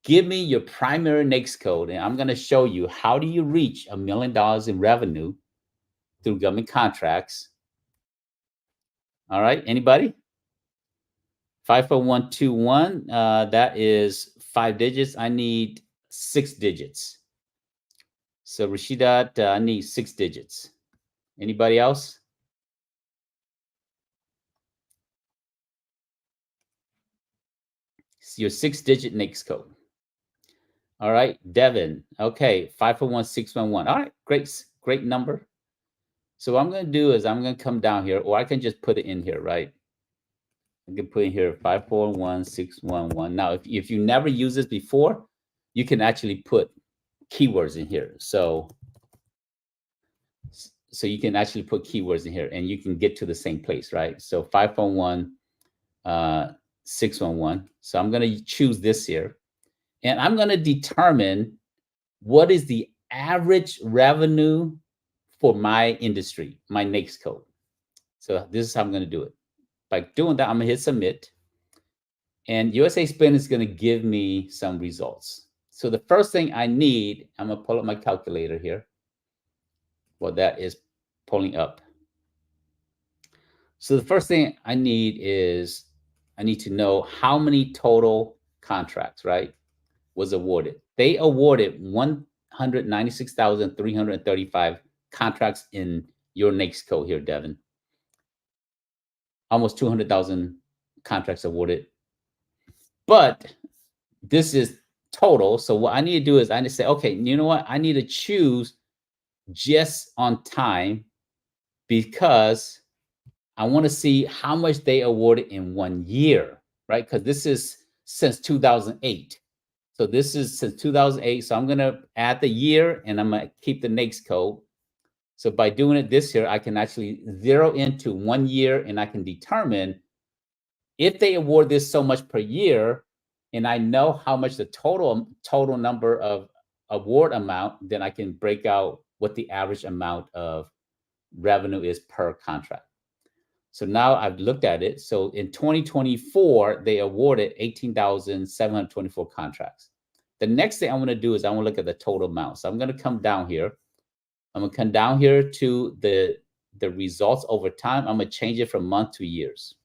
Give me your primary NAICS code, and I'm going to show you how do you reach $1 million in revenue through government contracts. All right, anybody? 54121, that is 5 digits. I need 6 digits. So Rashidat, I need 6 digits. Anybody else? It's your 6-digit NAICS code. All right, Devin. Okay, 541-611. All right, great number. So what I'm going to do is I'm going to come down here, or I can just put it in here, right? I can put in here 541-611. Now, if you never used this before, you can actually put keywords in here. So you can actually put keywords in here, and you can get to the same place, right? So 541-611. So I'm going to choose this here, and I'm going to determine what is the average revenue for my industry, my NAICS code. So this is how I'm going to do it. By doing that, I'm going to hit submit. And USA Spin is going to give me some results. So the first thing I need, I'm going to pull up my calculator here. Well, that is pulling up. So the first thing I need is I need to know how many total contracts, right, was awarded. They awarded 196,335 contracts in your NAICS code here, Devin. Almost 200,000 contracts awarded. But this is total. So what I need to do is I need to say, okay, you know what? I need to choose just on time because I want to see how much they awarded in 1 year, right? Because this is since 2008. So this is since 2008. So I'm going to add the year and I'm going to keep the NAICS code. So by doing it this year, I can actually zero into 1 year and I can determine if they award this so much per year, and I know how much the total number of award amount, then I can break out what the average amount of revenue is per contract. So now I've looked at it. So in 2024, they awarded 18,724 contracts. The next thing I want to do is I want to look at the total amount. So I'm going to come down here. I'm going to come down here to the results over time. I'm going to change it from month to years.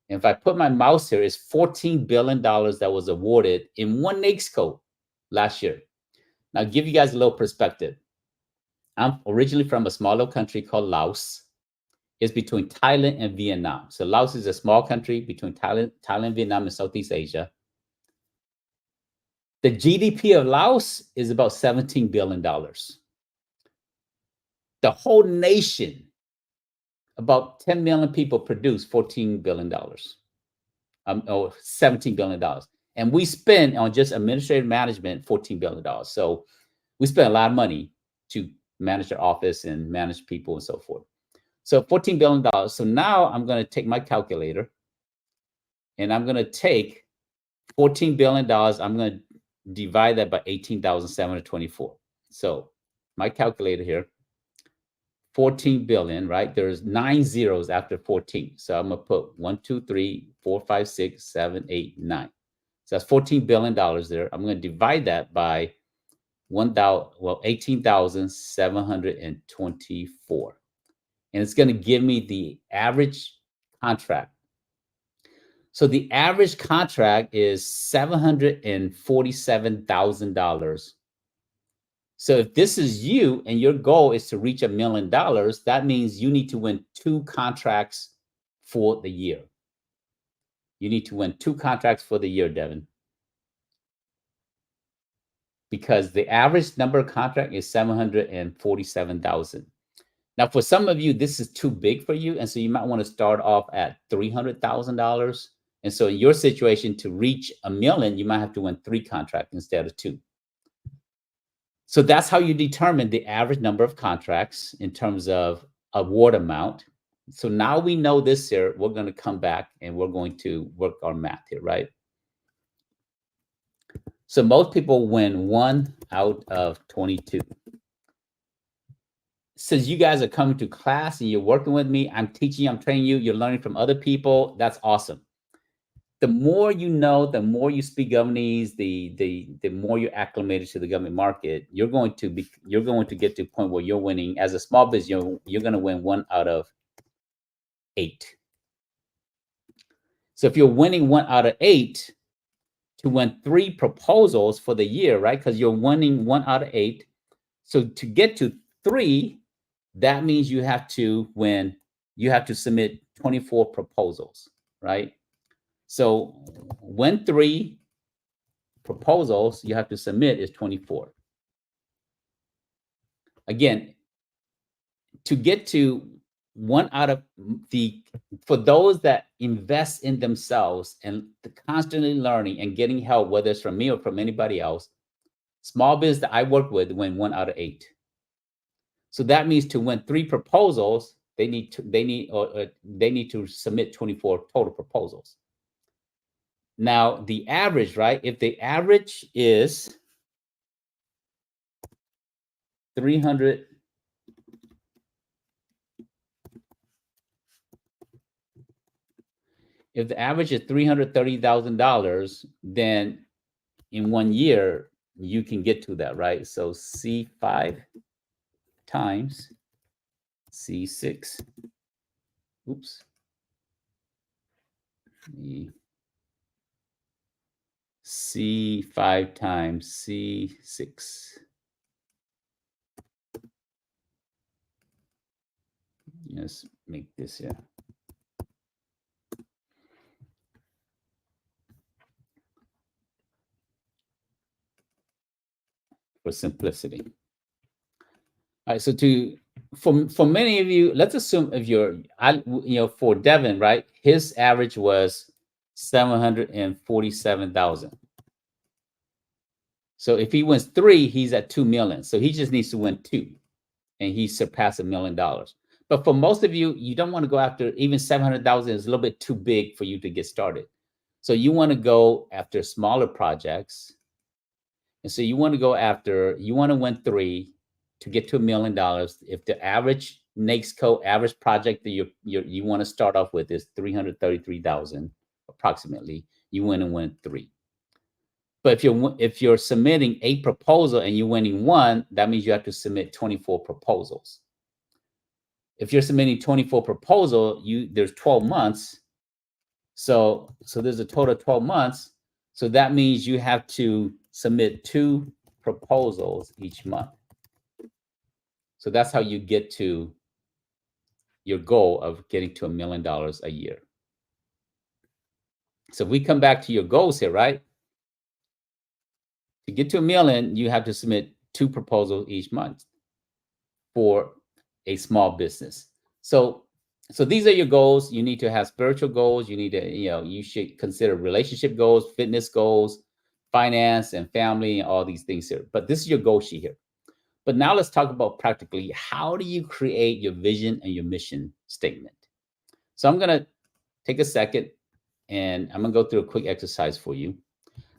And if I put my mouse here, it's $14 billion that was awarded in one NAICS code last year. Now, I'll give you guys a little perspective. I'm originally from a small little country called Laos. It's between Thailand and Vietnam. So Laos is a small country between Thailand, Vietnam, and Southeast Asia. The GDP of Laos is about $17 billion. The whole nation, about 10 million people, produce $14 billion. Or $17 billion. And we spend on just administrative management $14 billion. So we spend a lot of money to manage our office and manage people and so forth. So $14 billion. So now I'm going to take my calculator and I'm going to take $14 billion. I'm going to divide that by 18,724. So my calculator here, 14 billion, right? There's 9 zeros after 14. So I'm going to put 1, 2, 3, 4, 5, 6, 7, 8, 9. So that's $14 billion there. I'm going to divide that by 18,724. And it's going to give me the average contract. So the average contract is $747,000. So if this is you and your goal is to reach $1 million, that means you need to win 2 contracts for the year. You need to win 2 contracts for the year, Devin. Because the average number of contract is 747,000. Now, for some of you, this is too big for you. And so you might want to start off at $300,000. And so in your situation, to reach $1 million, you might have to win 3 contracts instead of 2. So that's how you determine the average number of contracts in terms of award amount. So now we know this here, we're going to come back and we're going to work our math here, right? So most people win 1 out of 22. Since you guys are coming to class and you're working with me, I'm teaching you, I'm training you, you're learning from other people. That's awesome. The more you know, the more you speak Governese, the more you're acclimated to the government market, you're going to get to a point where you're winning as a small business. You're going to win 1 out of 8. So if you're winning 1 out of 8 to win 3 proposals for the year, right? Because you're winning 1 out of 8. So to get to 3, that means you have to submit 24 proposals, right? So when 3 proposals you have to submit is 24. Again, to get to 1 out of for those that invest in themselves and constantly learning and getting help, whether it's from me or from anybody else, small business that I work with win 1 out of 8. So that means to win 3 proposals, they need to submit 24 total proposals. Now, the average, right? If the average is 300, If the average is $330,000, then in 1 year, you can get to that, right? So C5 times C6. Oops. C5 times C6. Let's make this here. For simplicity. All right, so for many of you, let's assume if for Devin, right? His average was 747,000. So if he wins 3, he's at 2 million. So he just needs to win 2, and he surpassed $1 million. But for most of you, you don't want to go after even 700,000 is a little bit too big for you to get started. So you want to go after smaller projects. And so you want to win 3 to get to $1 million. If the average NAICS average project that you want to start off with is 333,000 approximately, you win 3. But if you're submitting 8 proposals and you're winning 1, that means you have to submit 24 proposals. If you're submitting 24 proposals, there's 12 months. So there's a total of 12 months. So that means you have to submit 2 proposals each month. So that's how you get to your goal of getting to $1 million a year. So if we come back to your goals here, right? To get to $1 million, you have to submit 2 proposals each month for a small business. So these are your goals. You need to have spiritual goals. You need to, you should consider relationship goals, fitness goals, finance and family, and all these things here. But this is your goal sheet here. But now let's talk about practically, how do you create your vision and your mission statement? So I'm going to take a second and I'm going to go through a quick exercise for you.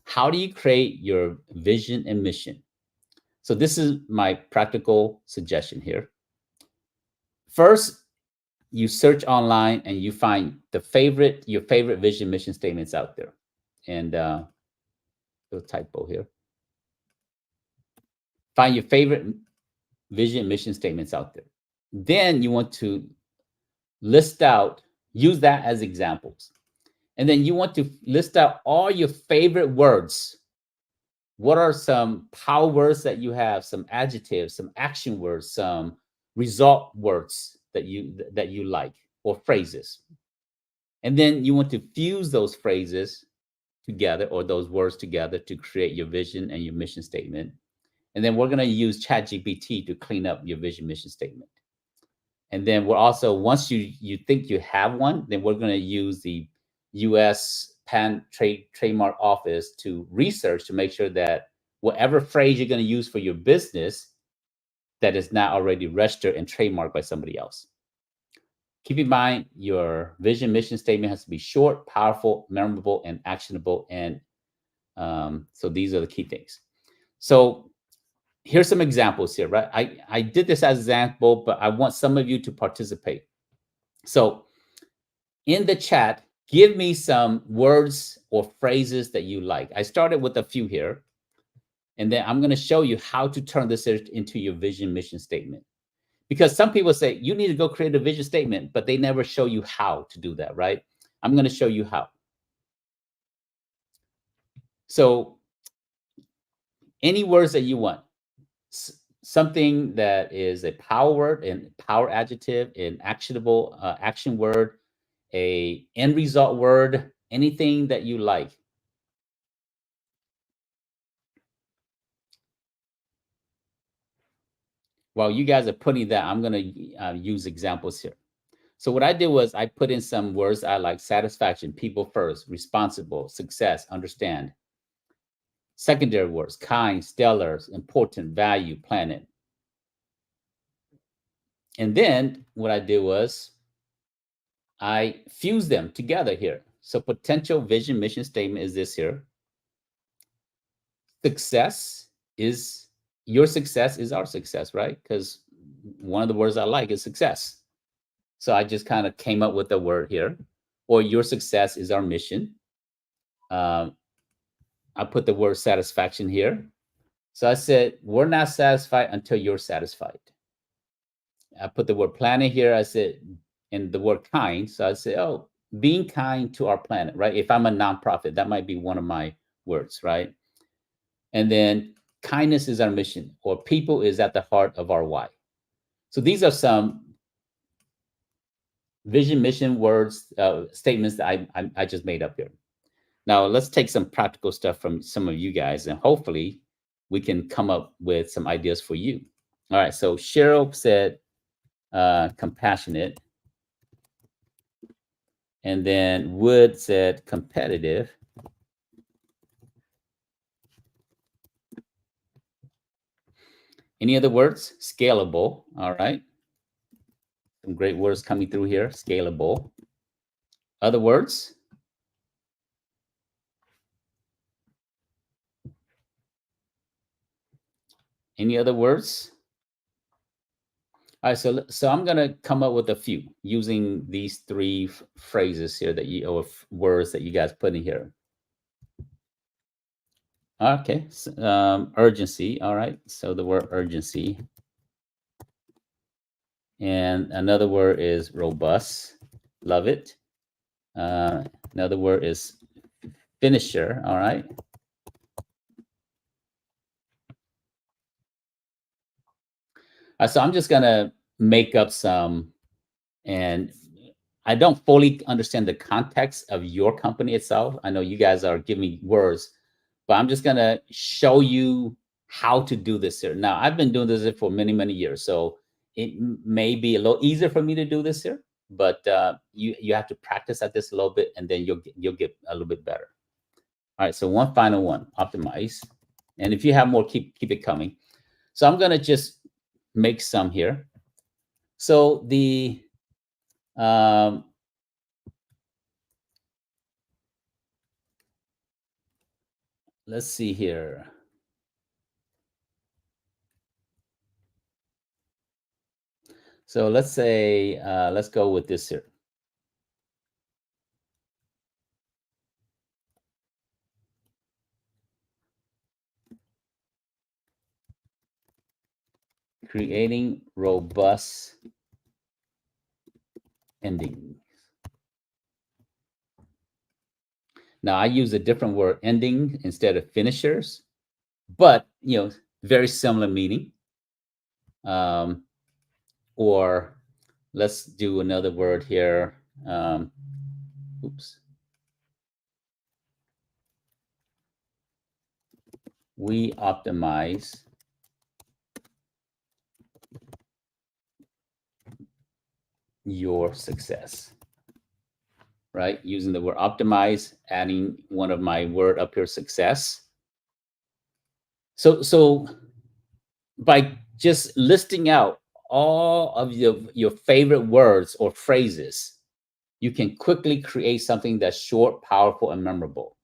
How do you create your vision and mission? So this is my practical suggestion here. First, you search online and you find your favorite vision mission statements out there. And little typo here. Find your favorite vision mission statements out there. Then you want to use that as examples. And then you want to list out all your favorite words. What are some power words that you have, some adjectives, some action words, some result words that you like, or phrases. And then you want to fuse those phrases together, or those words together, to create your vision and your mission statement. And then we're going to use ChatGPT to clean up your vision mission statement. And then we're also, once you think you have one, then we're going to use the U.S. Patent Trademark Office to research to make sure that whatever phrase you're going to use for your business, that is not already registered and trademarked by somebody else. Keep in mind, your vision mission statement has to be short, powerful, memorable, and actionable. And so these are the key things. So here's some examples here, right? I did this as an example, but I want some of you to participate. So in the chat, give me some words or phrases that you like. I started with a few here, and then I'm going to show you how to turn this into your vision mission statement. Because some people say you need to go create a vision statement, but they never show you how to do that, right? I'm going to show you how. So any words that you want. Something that is a power word, and power adjective, an actionable action word, a end result word, anything that you like. While you guys are putting that, I'm going to use examples here. So what I did was I put in some words I like: satisfaction, people first, responsible, success, understand. Secondary words: kind, stellar, important, value, planet. And then what I did was I fused them together here. So potential vision mission statement is this here. Your success is our success, right? Because one of the words I like is success. So I just kind of came up with a word here. or your success is our mission. Um, I put the word satisfaction here. So I said, we're not satisfied until you're satisfied. I put the word planet here. I said, and the word kind. So I said, oh, being kind to our planet, right? If I'm a nonprofit, that might be one of my words, right? And then kindness is our mission, or people is at the heart of our why. So these are some vision, mission, words, statements that I just made up here. Now let's take some practical stuff from some of you guys, and hopefully we can come up with some ideas for you. All right. So Cheryl said compassionate, and then Wood said competitive. Any other words? Scalable. All right. Some great words coming through here. Scalable. Other words? Any other words? All right, so I'm gonna come up with a few using these three phrases here that you or words that you guys put in here. Okay, so, urgency. All right, so the word urgency, and another word is robust. Love it. Another word is finisher. All right. So I'm just gonna make up some, and I don't fully understand the context of your company itself. I know you guys are giving me words, but I'm just gonna show you how to do this here. Now, I've been doing this for many, many years, so it may be a little easier for me to do this here, but you have to practice at this a little bit, and then you'll get a little bit better. All right, so one final one, optimize, and if you have more, keep it coming. So I'm gonna just make some here. So the let's see here. So let's say, let's go with this here. Creating robust endings. Now I use a different word, ending, instead of finishers, but very similar meaning. Or let's do another word here. Oops. We optimize your success. Right? Using the word optimize, adding one of my word up here, success. So by just listing out all of your favorite words or phrases, you can quickly create something that's short, powerful, and memorable.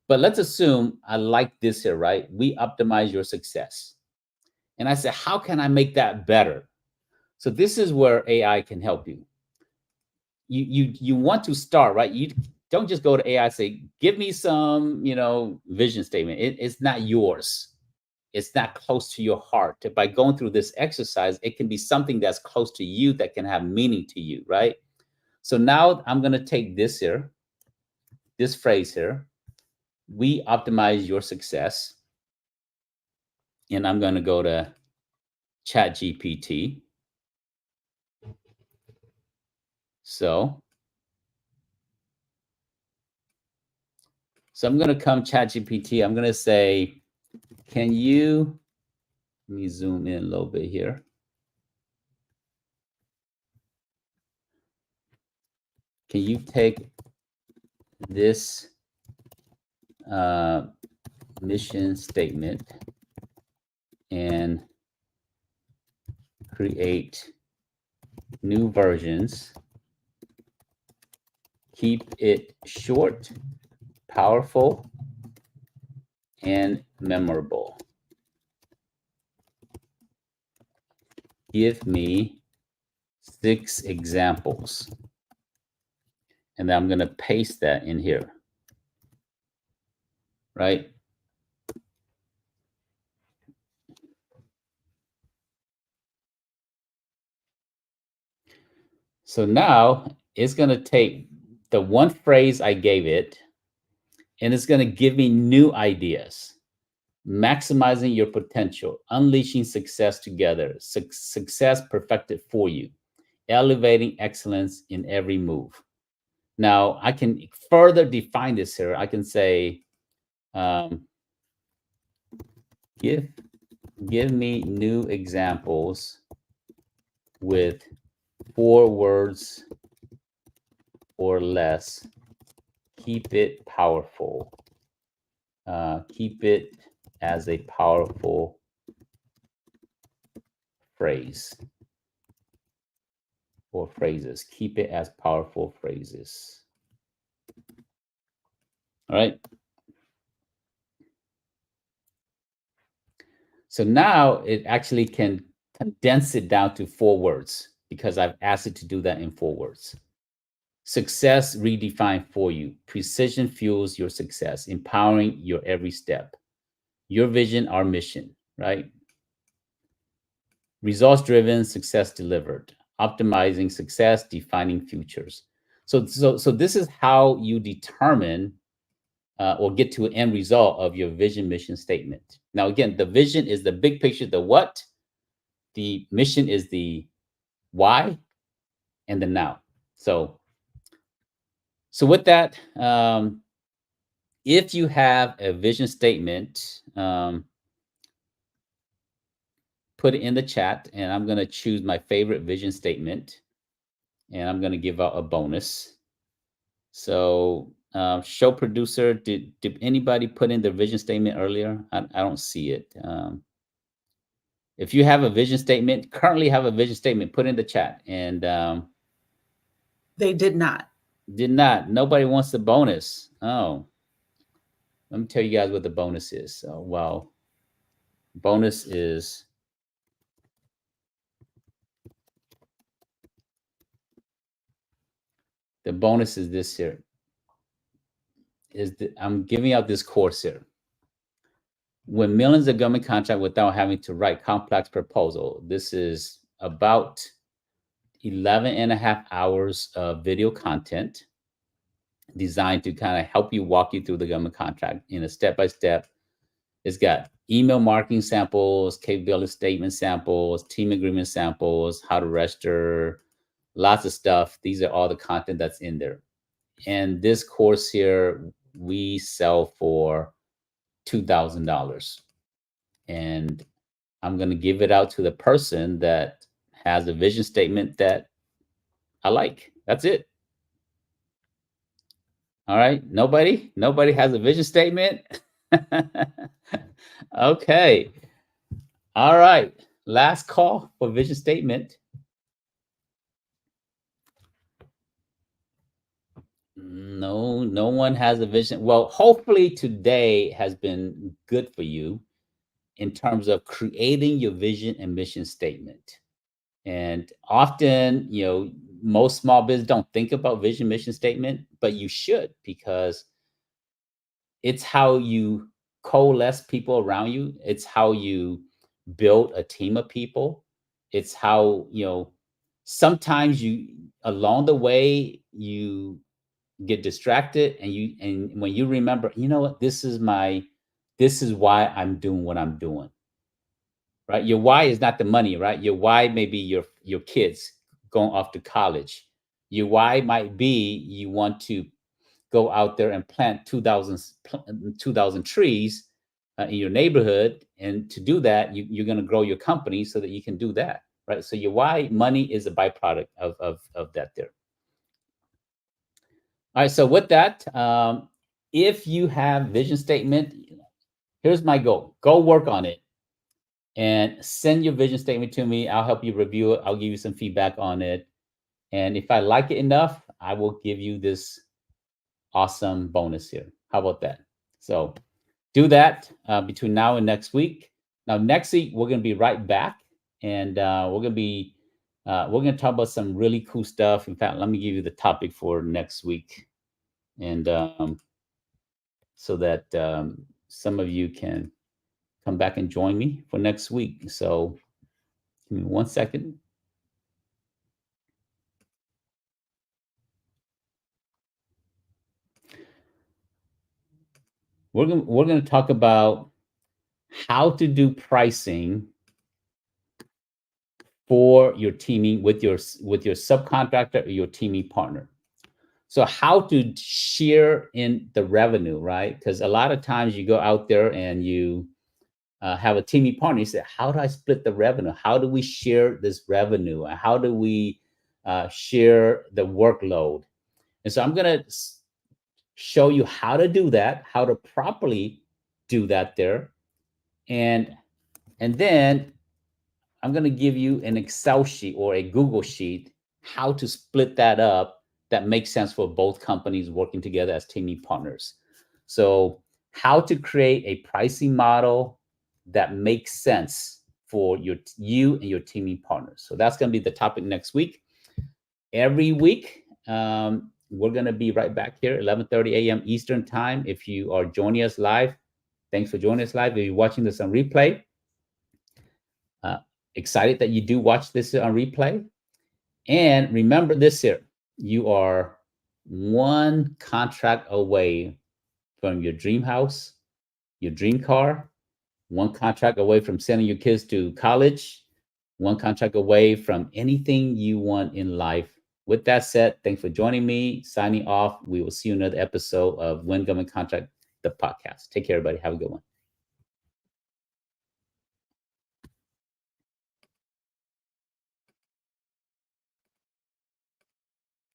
But let's assume I like this here, right? We optimize your success. And I said, how can I make that better? So this is where AI can help you. You want to start, right? You don't just go to AI and say, give me some, vision statement. It's not yours. It's not close to your heart. By going through this exercise, it can be something that's close to you that can have meaning to you, right? So now I'm going to take this here, this phrase here, we optimize your success. And I'm going to go to ChatGPT. So I'm going to come ChatGPT. I'm going to say, can you, let me zoom in a little bit here. Can you take this mission statement and create new versions? Keep it short, powerful, and memorable. Give me 6 examples. And then I'm going to paste that in here, right? So now it's going to take the one phrase I gave it, and it's going to give me new ideas. Maximizing your potential, unleashing success together, success perfected for you, elevating excellence in every move. Now, I can further define this here. I can say, give me new examples with 4 words or less. Keep it powerful. Keep it as a powerful phrase or phrases. Keep it as powerful phrases. All right. So now it actually can condense it down to 4 words because I've asked it to do that in 4 words. Success redefined for you. Precision fuels your success, empowering your every step. Your vision, our mission, right? Results driven, success delivered. Optimizing success, defining futures. So this is how you determine or get to an end result of your vision mission statement. Now, again, the vision is the big picture, the what, the mission is the why, and the now. So with that, if you have a vision statement, put it in the chat, and I'm going to choose my favorite vision statement, and I'm going to give out a bonus. So show producer, did anybody put in their vision statement earlier? I don't see it. If you have a vision statement, currently have a vision statement, put in the chat. And they did not. Did not. Nobody wants the bonus. Oh, let me tell you guys what the bonus is. So, wow. Bonus is this here. I'm giving out this course here. Win millions of government contract without having to write complex proposal. This is about 11 and a half hours of video content designed to kind of help you walk you through the government contract in a step-by-step. It's got email marketing samples, capability statement samples, team agreement samples, how to register, lots of stuff. These are all the content that's in there. And this course here, we sell for $2,000. And I'm going to give it out to the person that has a vision statement that I like. That's it. All right. Nobody has a vision statement. Okay. All right. Last call for vision statement. No one has a vision. Well, hopefully today has been good for you in terms of creating your vision and mission statement. And often, most small business don't think about vision, mission statement, but you should, because it's how you coalesce people around you. It's how you build a team of people. It's how, sometimes along the way, you get distracted, and when you remember, what, this is why I'm doing what I'm doing. Right? Your why is not the money, right? Your why may be your kids going off to college. Your why might be you want to go out there and plant 2,000 trees in your neighborhood. And to do that, you're going to grow your company so that you can do that, right? So your why, money is a byproduct of that there. All right, so with that, if you have vision statement, here's my goal. Go work on it and send your vision statement to me. I'll help you review it. I'll give you some feedback on it. And if I like it enough, I will give you this awesome bonus here. How about that? So do that between now and next week. Now, next week, we're going to be right back. And we're going to be We're going to talk about some really cool stuff. In fact, let me give you the topic for next week, and so that some of you can come back and join me for next week. So give me 1 second. We're going to talk about how to do pricing for your teaming with your subcontractor or your teaming partner. So how to share in the revenue, right? Because a lot of times you go out there and you have a teaming partner. You say, how do I split the revenue? How do we share this revenue? How do we share the workload? And so I'm going to show you how to do that, how to properly do that there. And then I'm going to give you an Excel sheet or a Google sheet, how to split that up that makes sense for both companies working together as teaming partners. So how to create a pricing model that makes sense for you and your teaming partners. So that's going to be the topic next week. Every week, we're going to be right back here, 11:30 a.m. Eastern time. If you are joining us live, thanks for joining us live. If you're watching this on replay, excited that you do watch this on replay. And remember this here, you are one contract away from your dream house, your dream car, one contract away from sending your kids to college, one contract away from anything you want in life. With that said, thanks for joining me. Signing off. We will see you in another episode of Win Government Contract, the podcast. Take care, everybody. Have a good one.